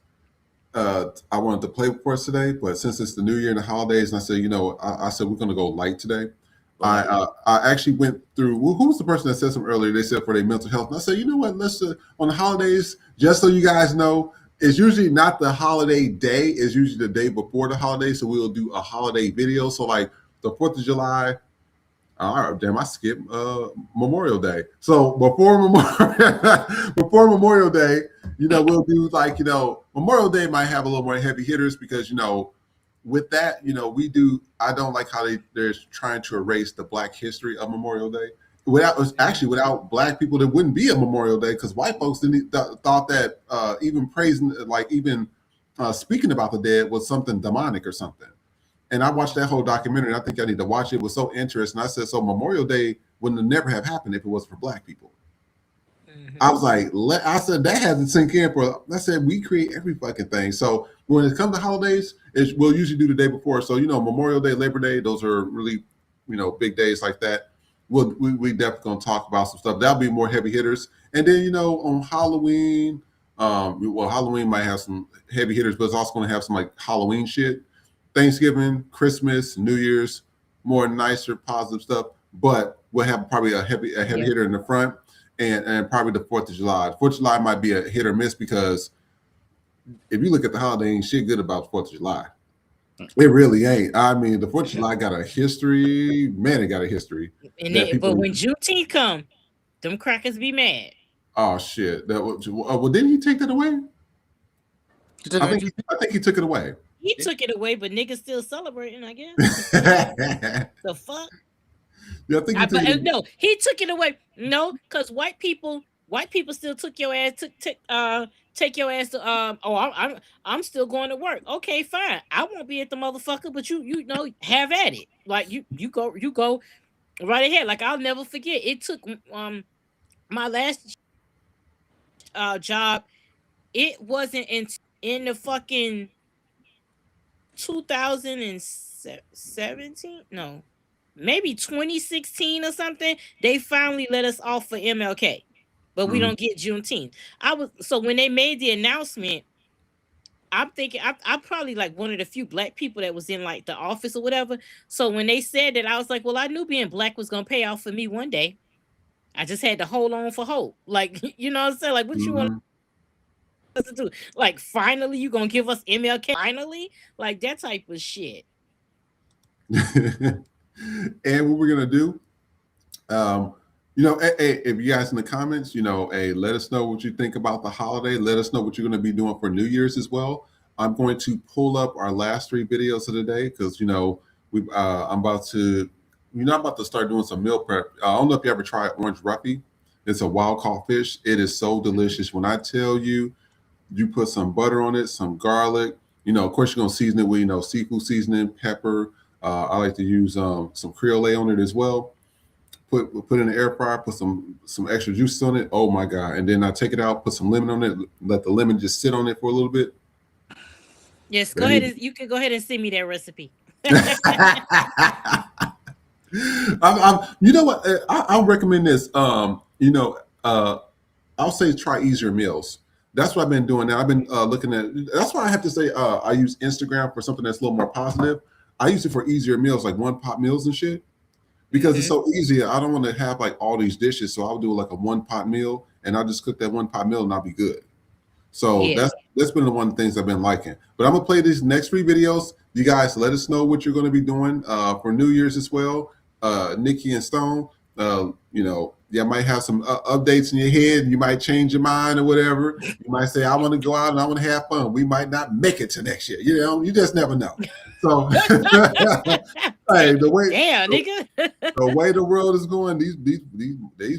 I wanted to play for us today, but since it's the New Year and the holidays, and I said, I said we're going to go light today. I actually went through. Who was the person that said something earlier? They said for their mental health, and I said, you know what? Let's on the holidays, just so you guys know, it's usually not the holiday day. It's usually the day before the holiday, so we'll do a holiday video. So like the 4th of July. Damn, I skipped Memorial Day. So before Memorial Day, we'll do like, Memorial Day might have a little more heavy hitters because, with that, I don't like how they're trying to erase the Black history of Memorial Day. Without Black people, there wouldn't be a Memorial Day because white folks thought that even praising, like even speaking about the dead was something demonic or something. And I watched that whole documentary, and I think I need to watch it. It was so interesting. I said, so Memorial Day wouldn't never have happened if it was for Black people. I was like, I said, that hasn't sink in I said, we create every fucking thing. So when it comes to holidays, we'll usually do the day before. So, Memorial Day, Labor Day, those are really, big days like that. We definitely going to talk about some stuff. That'll be more heavy hitters. And then, on Halloween, Halloween might have some heavy hitters, but it's also going to have some like Halloween shit. Thanksgiving, Christmas, New Year's, more nicer, positive stuff. But we'll have probably a heavy hitter in the front, and probably the 4th of July. The 4th of July might be a hit or miss because if you look at the holiday, ain't shit good about the 4th of July. It really ain't. I mean, the 4th of July got a history. Man, it got a history. But when Juneteenth come, them crackers be mad. Oh shit! Well, didn't he take that away? I think he took it away. He took it away, but niggas still celebrating, I guess. The fuck? Yeah, I think no, he took it away. No, because white people still took your ass take your ass to I'm still going to work. Okay, fine. I won't be at the motherfucker, but you have at it. Like you go right ahead. Like I'll never forget. It took my last job. It wasn't in the fucking 2017, no, maybe 2016 or something. They finally let us off for MLK, but we don't get Juneteenth. So when they made the announcement, I'm thinking I'm probably like one of the few Black people that was in like the office or whatever. So when they said that, I was like, well, I knew being Black was gonna pay off for me one day. I just had to hold on for hope. Like, you know what I'm saying? Like, what you want to do? Like, finally, you gonna give us MLK? Finally, like that type of shit. And what we're gonna do, if you guys in the comments, let us know what you think about the holiday. Let us know what you're gonna be doing for New Year's as well. I'm going to pull up our last 3 videos of the day because I'm about to start doing some meal prep. I don't know if you ever tried orange roughy. It's a wild caught fish. It is so delicious. When I tell you, you put some butter on it, some garlic, Of course, you're gonna season it with seafood seasoning, pepper. I like to use some Creole on it as well. Put it in the air fryer. Put some extra juices on it. Oh my god! And then I take it out. Put some lemon on it. Let the lemon just sit on it for a little bit. Yes, go ahead. You can go ahead and send me that recipe. You know what? I'll recommend this. I'll say try easier meals. That's what I've been doing now. I've been looking at. That's why I have to say I use Instagram for something that's a little more positive. I use it for easier meals, like one pot meals and shit, because it's so easy. I don't want to have like all these dishes, so I'll do like a one pot meal, and I'll just cook that one pot meal, and I'll be good. So that's been the one of the things I've been liking. But I'm gonna play these next 3 videos. You guys let us know what you're going to be doing for New Year's as well. Nikki and Stone, you might have some updates in your head. You might change your mind or whatever. You might say, I want to go out and I want to have fun. We might not make it to next year. You just never know. So, hey, the way the world is going, these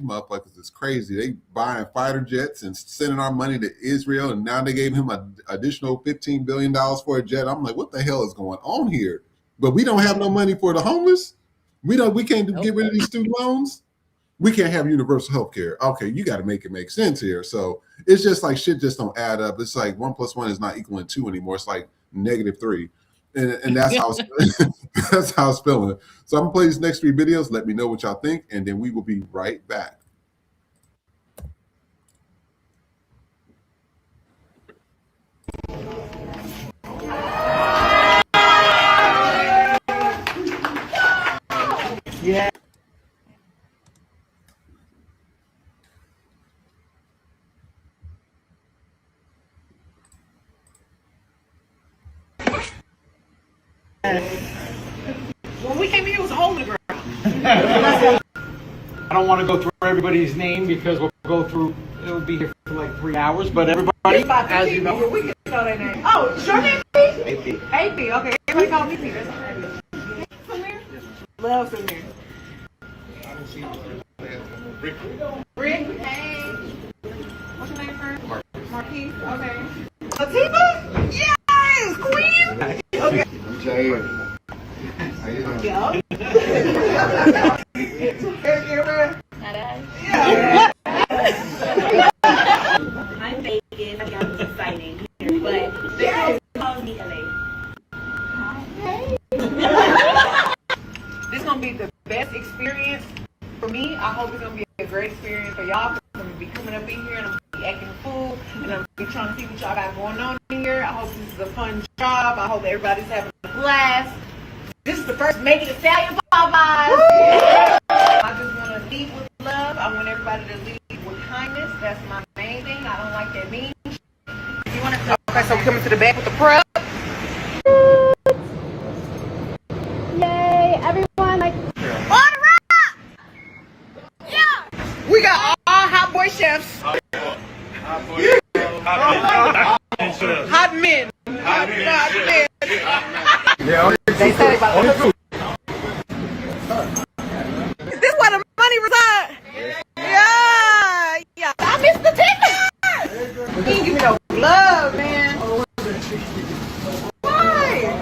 motherfuckers is crazy. They buying fighter jets and sending our money to Israel, and now they gave him an additional $15 billion for a jet. I'm like, what the hell is going on here? But we don't have no money for the homeless. We can't get rid of these student loans. We can't have universal health care. Okay, you got to make it make sense here. So it's just like shit just don't add up. It's like 1 + 1 is not equaling 2 anymore. It's like -3. And that's how that's how it's feeling. So I'm gonna play these next 3 videos. Let me know what y'all think, and then we will be right back. Yeah. When we came here, it was a hole in the ground. I don't want to go through everybody's name because we'll go through, it'll be here for like 3 hours, but everybody, as you know. We can know their name. Oh, your name? AP. AP, okay. Everybody call me P. Samir? Love Samir. Rick? Hey. What's your name, friend? Marquis. Okay. Latifah? Yes! Queen? Okay. How you doing? Yeah. Yeah. I'm Vegas. I got exciting here, but they call me LA. This is gonna be the best experience for me. I hope it's gonna be a great experience for y'all. I'm gonna be coming up in here and I'm gonna be acting a fool and I'm gonna be trying to see what y'all got going on in here. I hope this is a fun job. I hope everybody's having a blast. This is the first Make It Italian Popeyes. I just want to lead with love. I want everybody to lead with kindness. That's my main thing. I don't like that mean. You want to? Okay, so we're coming to the back with the prep. Yay, everyone! Like, Order up! Yeah! We got all hot boy chefs. Hot men. Hot men. Yeah, They said about the Is this where the money reside? Yeah. Yeah. I missed the ticket. You didn't give me no love, man. Why?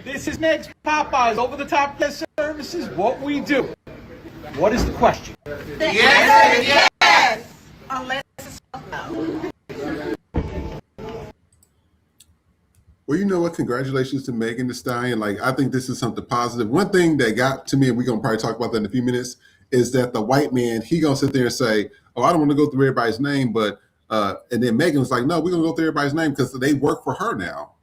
This is next Popeyes, over-the-top guest services, what we do. What is the question? Yes. Unless it's no. Well, you know what? Congratulations to Megan Thee Stallion. Like, I think this is something positive. One thing that got to me, and we're gonna probably talk about that in a few minutes, is that the white man, he gonna sit there and say, "Oh, I don't want to go through everybody's name," but and then Megan was like, "No, we're gonna go through everybody's name because they work for her now."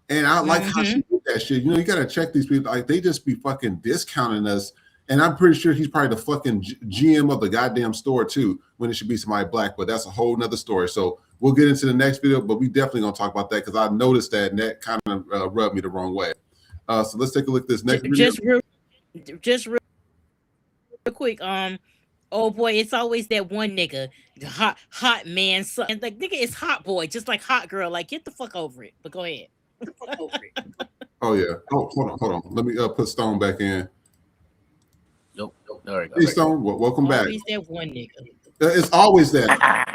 And I like how she did that shit. You gotta check these people. Like, they just be fucking discounting us. And I'm pretty sure he's probably the fucking GM of the goddamn store too, when it should be somebody black. But that's a whole nother story. So we'll get into the next video, but we definitely gonna talk about that because I noticed that and that kind of rubbed me the wrong way. So let's take a look at this next video. Just real quick. Oh boy, it's always that one nigga, hot man. And like nigga, it's hot boy, just like hot girl. Like get the fuck over it. But go ahead. Oh yeah. Oh, hold on. Let me put Stone back in. Nope. There we go. Hey Stone, welcome back. Always that one nigga. It's always that.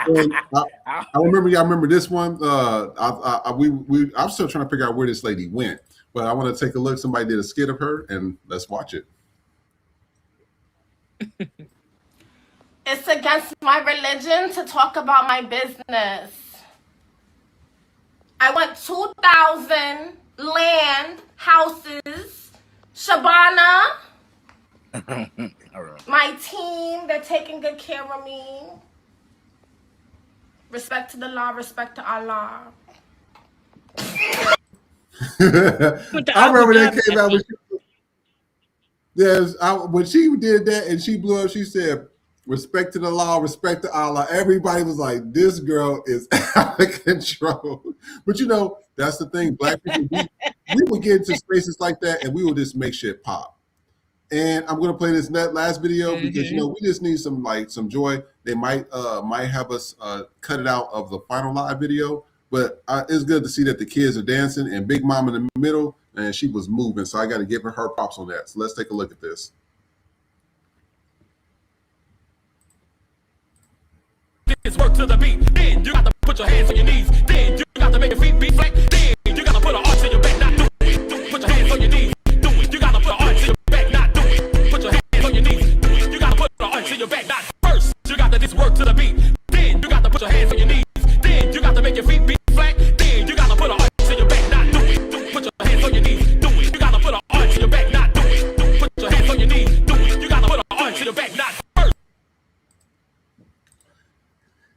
And I remember. Y'all remember this one? I'm still trying to figure out where this lady went, but I want to take a look. Somebody did a skit of her, and let's watch it. It's against my religion to talk about my business. I want 2,000 land, houses, Shabana, All right. my team, they're taking good care of me. Respect to the law, respect to Allah. I remember that came out. When she did that and she blew up, she said, "Respect to the law, respect to Allah." Everybody was like, "This girl is out of control." But you know, that's the thing. Black people, we would get into spaces like that, and we would just make shit pop. And I'm gonna play this last video because you know we just need some joy. They might have us cut it out of the final live video, but it's good to see that the kids are dancing and Big Mom in the middle, and she was moving. So I got to give her props on that. So let's take a look at this. It's work to the beat. Then you got to put your hands on your knees. Then you got to make your feet beat flat. Then you got to put an arch in your back. Not do it. Put your hands on your knees. Do it. You got to put an arch in your back. Not do it. Put your hands on your knees. Do it. You got to put an arch in your back. Not first. You got to this work to the beat. Then you got to put your hands on your knees. Then you got to make your feet beat flat. Then you got to put an arch in your back. Not do it. Put your hands on your knees. Do it. You got to put an arch in your back. Not do it. Put your hands on your knees. Do it. You got to put an arch in your back. Not first.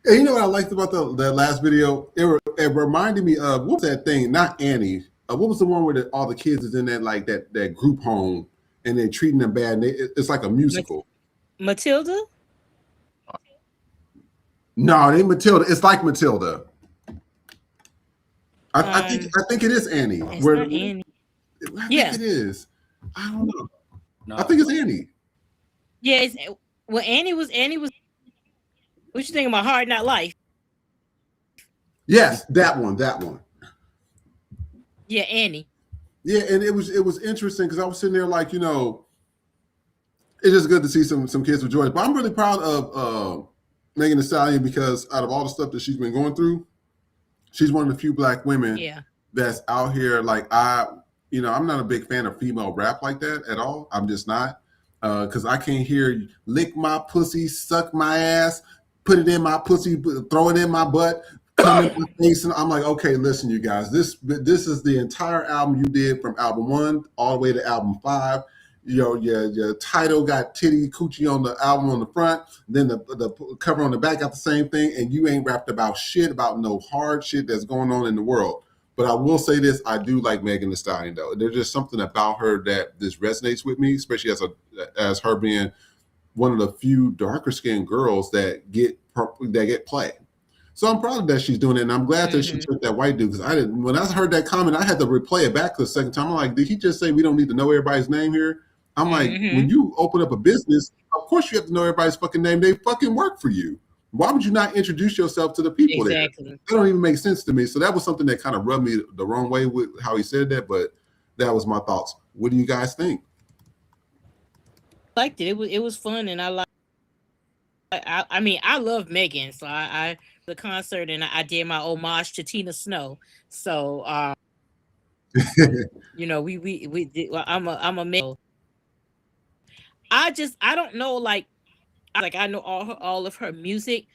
And you know what I liked about that last video? It reminded me of, what was that thing? Not Annie. What was the one where all the kids is in that group home and they're treating them bad? And it's like a musical. Matilda? No, it ain't Matilda. It's like Matilda. I think it is Annie. It's not Annie. I think it is. I don't know. No. I think it's Annie. Yeah, Annie was. What you think about Hard Not Life? Yes, that one. Yeah, Annie. Yeah, and it was interesting because I was sitting there like, you know, it's just good to see some kids with joy. But I'm really proud of Megan Thee Stallion because out of all the stuff that she's been going through, she's one of the few Black women that's out here. Like I'm not a big fan of female rap like that at all. I'm just not, because I can't hear lick my pussy, suck my ass, put it in my pussy, throw it in my butt, come in my face, and I'm like, okay, listen, you guys, this is the entire album you did from album 1 all the way to album 5. Your title got titty coochie on the album on the front, then the cover on the back got the same thing, and you ain't rapped about shit about no hard shit that's going on in the world. But I will say this, I do like Megan Thee Stallion though. There's just something about her that this resonates with me, especially as her being one of the few darker skinned girls that get play. So I'm proud that she's doing it, and I'm glad that she took that white dude, because when I heard that comment, I had to replay it back the second time. I'm like, did he just say we don't need to know everybody's name here? I'm like, when you open up a business, of course you have to know everybody's fucking name. They fucking work for you. Why would you not introduce yourself to the people there? That don't even make sense to me. So that was something that kind of rubbed me the wrong way with how he said that, but that was my thoughts. What do you guys think? I liked it. It was fun, and I love Megan, so I the concert and I did my homage to Tina Snow. So you know, we did, well, I'm a Megan. I don't know, like I know all of her music,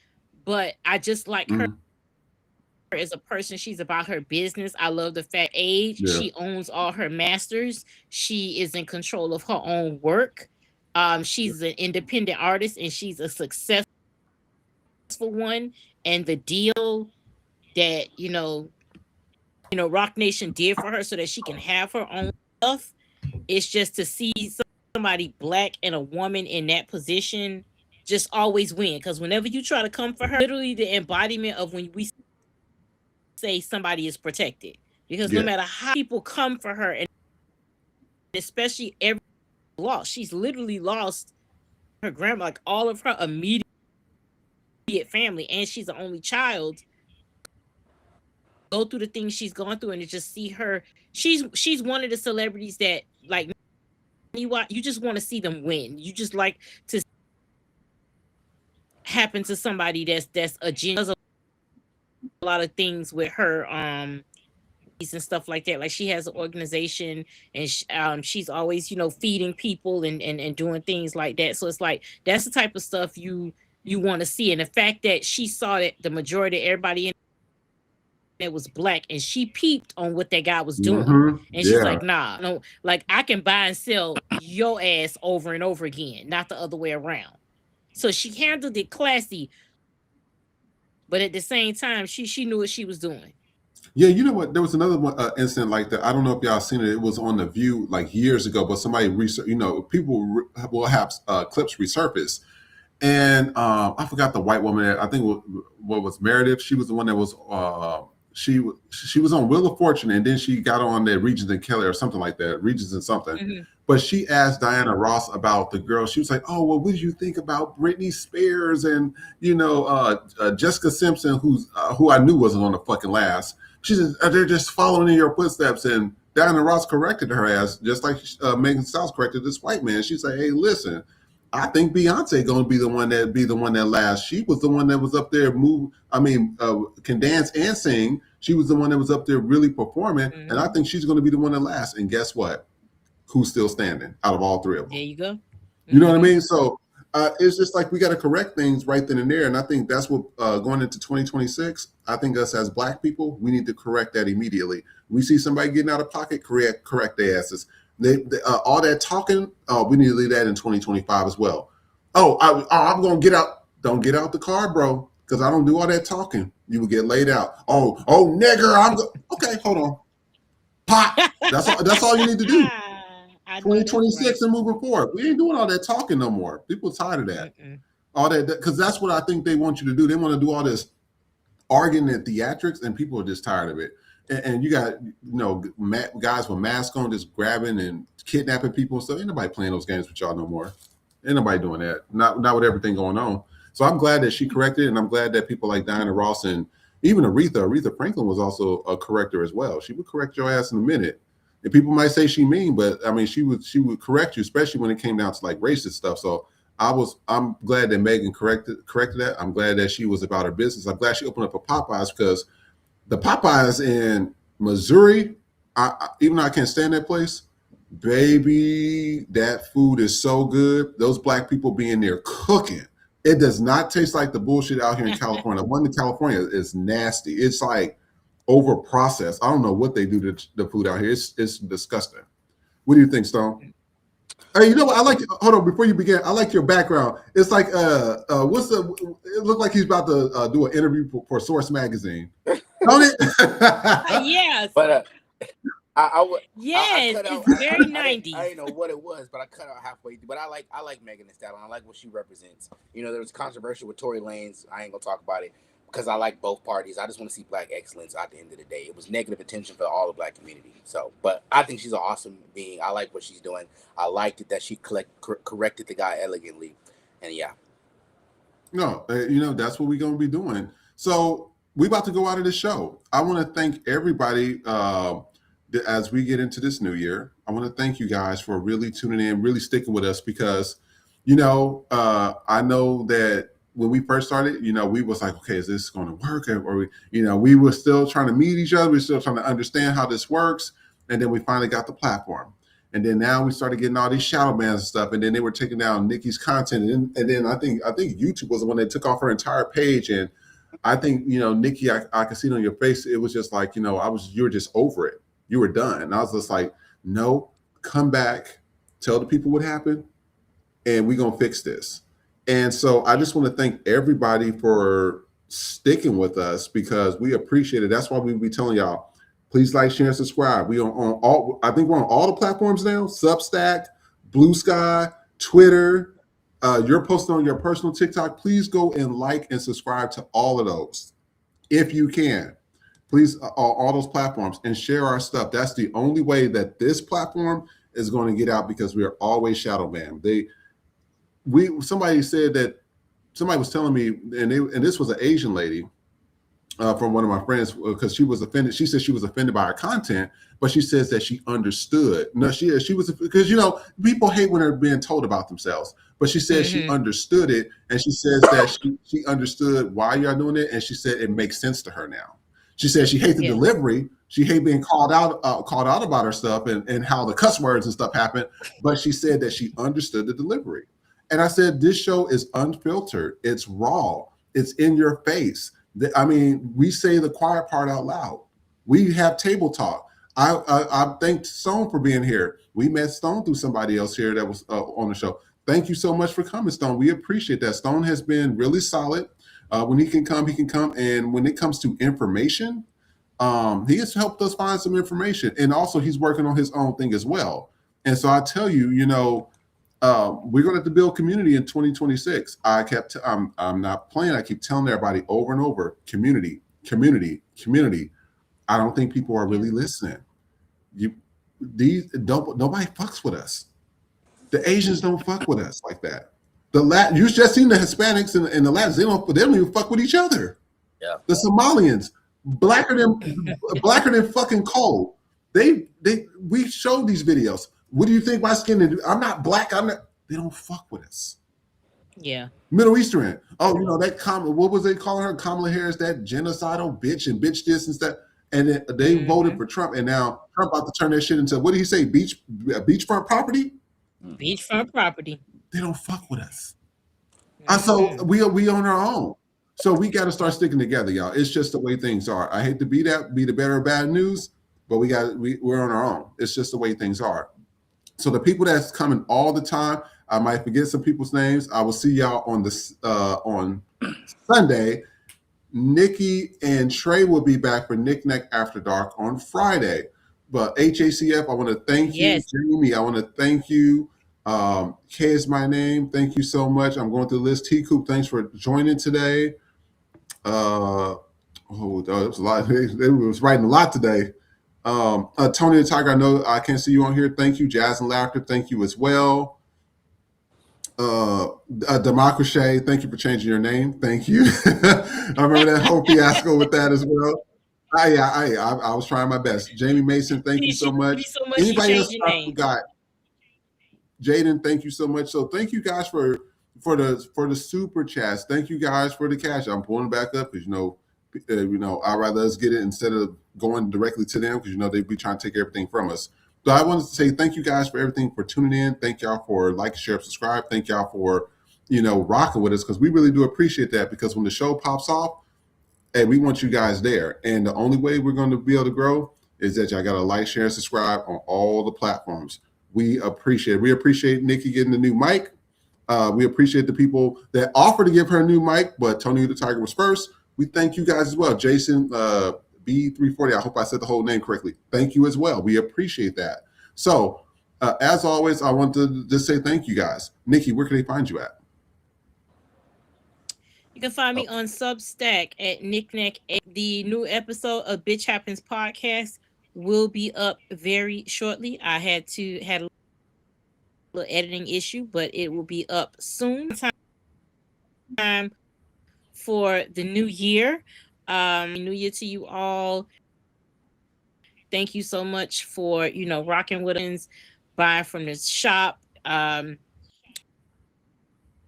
but I just like her as a person. She's about her business. I love the fact age. Yeah. She owns all her masters. She is in control of her own work. She's an independent artist, and she's a successful one. And the deal that you know Rock Nation did for her so that she can have her own stuff, it's just to see somebody Black and a woman in that position just always win. Because whenever you try to come for her, literally the embodiment of when we say somebody is protected. Because no matter how people come for her, and especially every loss, she's literally lost her grandma, like all of her immediate family, and she's the only child. Go through the things she's gone through, and to just see her, she's one of the celebrities that, like, you just want to see them win. You just like to happen to somebody that's a genius. Does a lot of things with her and stuff like that. Like she has an organization and she's always, feeding people and doing things like that. So it's like that's the type of stuff you want to see. And the fact that she saw that the majority of everybody in it was black and she peeped on what that guy was doing. Mm-hmm. And she's like, Yeah. nah, no, like I can buy and sell your ass over and over again, not the other way around. So she handled it classy, but at the same time, she knew what she was doing. Yeah, you know what? There was another one incident like that. I don't know if y'all seen it. It was on The View like years ago, but somebody research. People will have clips resurface, and I forgot the white woman. I think what was Meredith. She was the one that was she was on Wheel of Fortune, and then she got on there Regents and Kelly or something like that, Regents and something. Mm-hmm. But she asked Diana Ross about the girl. She was like, "Oh, well, what did you think about Britney Spears and Jessica Simpson, who I knew wasn't on the fucking last?" She said, "They're just following in your footsteps." And Diana Ross corrected her ass, just like Megan Styles corrected this white man. She said, "Hey, listen, I think Beyonce going to be the one that lasts. She was the one that was up there can dance and sing. She was the one that was up there really performing, Mm-hmm. and I think she's going to be the one that lasts." And guess what? Who's still standing out of all three of them? There you go. You know what I mean? So it's just like we got to correct things right then and there. And I think that's what going into 2026, I think us as Black people, we need to correct that immediately. We see somebody getting out of pocket, correct their asses. All that talking, we need to leave that in 2025 as well. I'm going to get out. Don't get out the car, bro, because I don't do all that talking. You will get laid out. Oh, nigger. Okay, hold on. Pop. That's all you need to do. 2026 right. And moving forward, we ain't doing all that talking no more. People are tired of that. All that, because that's what I think they want you to do. They want to do all this arguing and theatrics, and people are just tired of it. And you got guys with masks on just grabbing and kidnapping people and stuff. Ain't nobody playing those games with y'all no more. Ain't nobody doing that. Not with everything going on. So I'm glad that she corrected, and I'm glad that people like Diana Ross and even Aretha Franklin was also a corrector as well. She would correct your ass in a minute. And people might say she mean, but I mean, she would correct you, especially when it came down to like racist stuff. So I'm glad that Megan corrected that. I'm glad that she was about her business. I'm glad she opened up a Popeyes, because the Popeyes in Missouri, even though I can't stand that place, baby, that food is so good. Those Black people being there cooking. It does not taste like the bullshit out here in California. The one in California is nasty. It's like over processed. I don't know what they do to the food out here. It's disgusting. What do you think, Stone? Hey, you know what? Hold on, before you begin, I like your background. It's like it looked like he's about to do an interview for Source Magazine. Don't it? Yes. But yes, I cut out, it's very 90s. I didn't know what it was, but I cut out halfway through. But I like Megan Thee Stallion. I like what she represents. There was controversy with Tory Lanez. I ain't gonna talk about it, because I like both parties. I just want to see Black excellence at the end of the day. It was negative attention for all the Black community. So, but I think she's an awesome being. I like what she's doing. I liked it that she corrected the guy elegantly. And yeah. No, that's what we're going to be doing. So we're about to go out of the show. I want to thank everybody as we get into this new year. I want to thank you guys for really tuning in, really sticking with us, because, I know that when we first started, we was like, okay, is this going to work? Or we were still trying to meet each other. We're still trying to understand how this works. And then we finally got the platform. And then now we started getting all these shadow bans and stuff. And then they were taking down Nikki's content. And then I think YouTube was the one that took off her entire page. And I think, Nikki, I could see it on your face. It was just like, you were just over it. You were done. And I was just like, no, come back, tell the people what happened, and we're going to fix this. And so I just want to thank everybody for sticking with us, because we appreciate it. That's why we'll be telling y'all, please like, share, and subscribe. We are on all, I think we're on all the platforms now: Substack, Blue Sky, Twitter. You're posting on your personal TikTok. Please go and like and subscribe to all of those if you can. Please, all those platforms, and share our stuff. That's the only way that this platform is going to get out, because we are always shadow banned. Somebody said that, somebody was telling me, and this was an Asian lady. from one of my friends because she was offended. She said she was offended by our content, but she says that she understood. No, she was because people hate when they're being told about themselves. But she said she understood it, and she says that she understood why you're doing it, and she said it makes sense to her now. She said she hates the delivery. She hates being called out about her stuff and how the cuss words and stuff happen. But she said that she understood the delivery. And I said, this show is unfiltered. It's raw. It's in your face. I mean, we say the quiet part out loud. We have table talk. I thank Stone for being here. We met Stone through somebody else here that was on the show. Thank you so much for coming, Stone. We appreciate that. Stone has been really solid. When he can come, he can come. And when it comes to information, he has helped us find some information. And also, he's working on his own thing as well. And so I tell you, we're going to have to build community in 2026. I'm not playing. I keep telling everybody over and over, community, community, community. I don't think people are really listening. Nobody fucks with us. The Asians don't fuck with us like that. You just seen the Hispanics and the Latins. They don't even fuck with each other. Yeah. The Somalians, blacker than fucking coal. We showed these videos. What do you think my skin is? I'm not black. They don't fuck with us. Yeah. Middle Eastern. Oh, what was they calling her? Kamala Harris, that genocidal bitch and bitch this and that. And then they voted for Trump, and now Trump about to turn that shit into, what did he say? Beachfront property? Beachfront property. They don't fuck with us. So we on our own. So we got to start sticking together, y'all. It's just the way things are. I hate to be the bearer of bad news, but we're on our own. It's just the way things are. So the people that's coming all the time, I might forget some people's names. I will see y'all on Sunday. Nikki and Trey will be back for Knick Knack After Dark on Friday. But HACF, I want to thank you. Jamie, I want to thank you. K is my name. Thank you so much. I'm going through the list. T Coop, thanks for joining today. There was a lot. They was writing a lot today. Tony the Tiger, I know I can't see you on here. Thank you. Jazz and Laughter, thank you as well. Democracy, thank you for changing your name. Thank you. I remember that whole fiasco with that as well. I was trying my best. Jamie Mason, thank you so much. Anybody else I forgot? Jaden, thank you so much. So thank you guys for the super chats. Thank you guys for the cash. I'm pulling back up because I'd rather us get it instead of going directly to them because they'd be trying to take everything from us. So I wanted to say thank you guys for everything, for tuning in. Thank y'all for like, share, subscribe. Thank y'all for rocking with us because we really do appreciate that because when the show pops off, hey, we want you guys there. And the only way we're going to be able to grow is that y'all got to like, share, and subscribe on all the platforms. We appreciate it. We appreciate Nikki getting the new mic. We appreciate the people that offered to give her a new mic, but Tony the Tiger was first. We thank you guys as well. Jason B340, I hope I said the whole name correctly. Thank you as well. We appreciate that. So, as always, I want to just say thank you guys. Nikki, where can they find you at? You can find me on Substack at Knickknack. The new episode of Bitch Happens podcast will be up very shortly. I had a little editing issue, but it will be up soon. Time for the new year. New year to you all. Thank you so much for rocking with us, buying from this shop.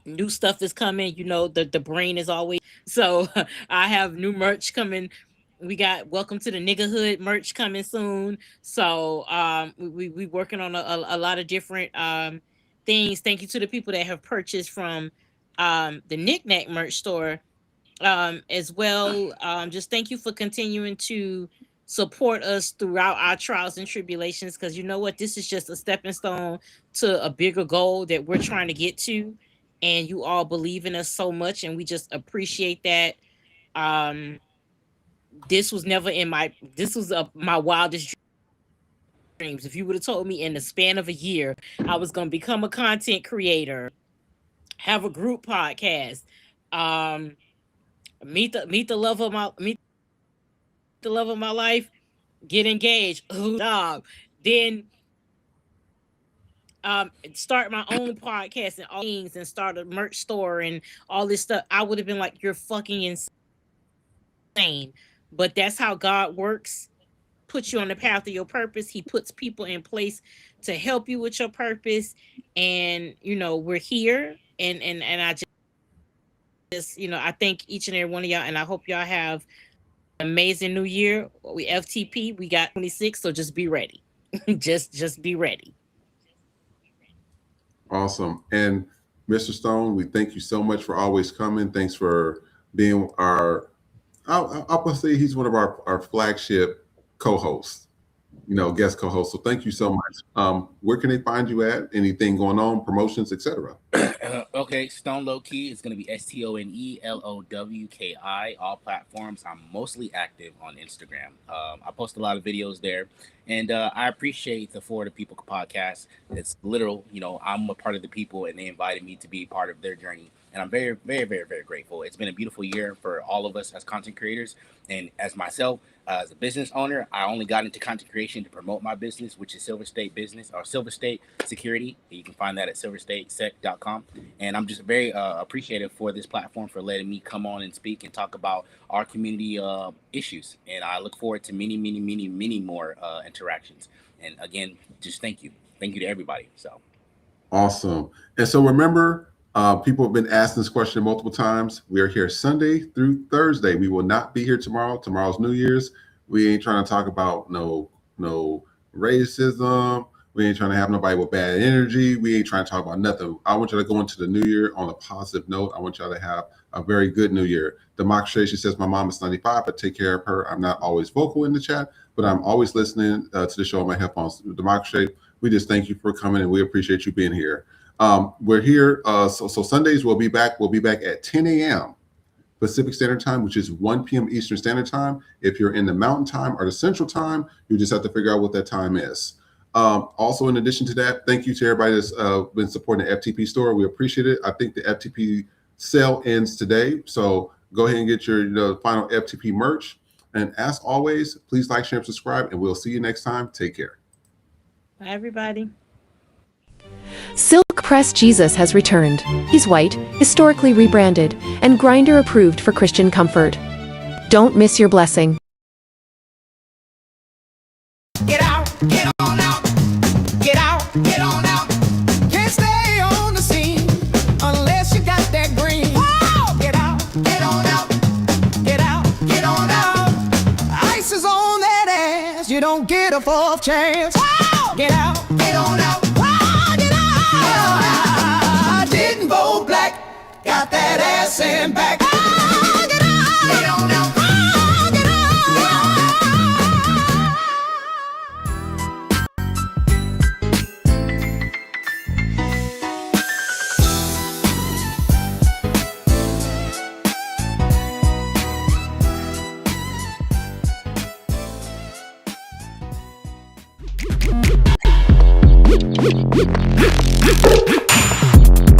New stuff is coming. The brain is always so. I have new merch coming. We got Welcome to the Niggerhood merch coming soon. So we working on a lot of different things. Thank you to the people that have purchased from the Knickknack merch store as well. Just thank you for continuing to support us throughout our trials and tribulations, because you know what, this is just a stepping stone to a bigger goal that we're trying to get to, and you all believe in us so much, and we just appreciate that. This was never my wildest dreams. If you would have told me in the span of a year I was going to become a content creator, have a group podcast, meet the love of my life, get engaged, then start my own podcast and all things, and start a merch store and all this stuff, I would have been like, you're fucking insane. insane. But that's how God works. Puts you on the path of your purpose. He puts people in place to help you with your purpose. And we're here. And I just I thank each and every one of y'all, and I hope y'all have an amazing new year. We FTP, we got 26, so just be ready. just be ready. Awesome. And Mr. Stone, we thank you so much for always coming. Thanks for being I'll say he's one of our flagship co-hosts, guest co-hosts. So thank you so much. Where can they find you at? Anything going on, promotions, etc.? Okay, Stone Low Key is going to be STONELOWKI, all platforms. I'm mostly active on Instagram. I post a lot of videos there, and I appreciate the For the People podcast. It's literal, I'm a part of the people, and they invited me to be part of their journey, and I'm very, very, very, very grateful. It's been a beautiful year for all of us as content creators, and as myself, as a business owner, I only got into content creation to promote my business, which is Silver State Business or Silver State Security. You can find that at silverstatesec.com. And I'm just very appreciative for this platform for letting me come on and speak and talk about our community issues. And I look forward to many, many, many, many more interactions. And again, just thank you. Thank you to everybody. So awesome. And so remember, people have been asking this question multiple times. We are here Sunday through Thursday. We will not be here tomorrow. Tomorrow's New Year's. We ain't trying to talk about no racism. We ain't trying to have nobody with bad energy. We ain't trying to talk about nothing. I want you to go into the new year on a positive note. I want y'all to have a very good new year. Democracy says, my mom is 95, but take care of her. I'm not always vocal in the chat, but I'm always listening to the show on my headphones. Democracy, we just thank you for coming, and we appreciate you being here. We're here. So Sundays we'll be back. We'll be back at 10 a.m. Pacific Standard Time, which is 1 p.m. Eastern Standard Time. If you're in the Mountain Time or the Central Time, you just have to figure out what that time is. Also, in addition to that, thank you to everybody that's been supporting the FTP store. We appreciate it. I think the FTP sale ends today. So go ahead and get your final FTP merch. And as always, please like, share, and subscribe. And we'll see you next time. Take care. Bye, everybody. Silk Press Jesus has returned. He's white, historically rebranded, and Grindr approved for Christian comfort. Don't miss your blessing. Get out, get on out. Get out, get on out. Can't stay on the scene unless you got that green. Whoa! Get out, get on out. Get out, get on out. Ice is on that ass. You don't get a fourth chance. Whoa! Get out, get on out. Whoa! Get out. I didn't vote black. Got that ass in back.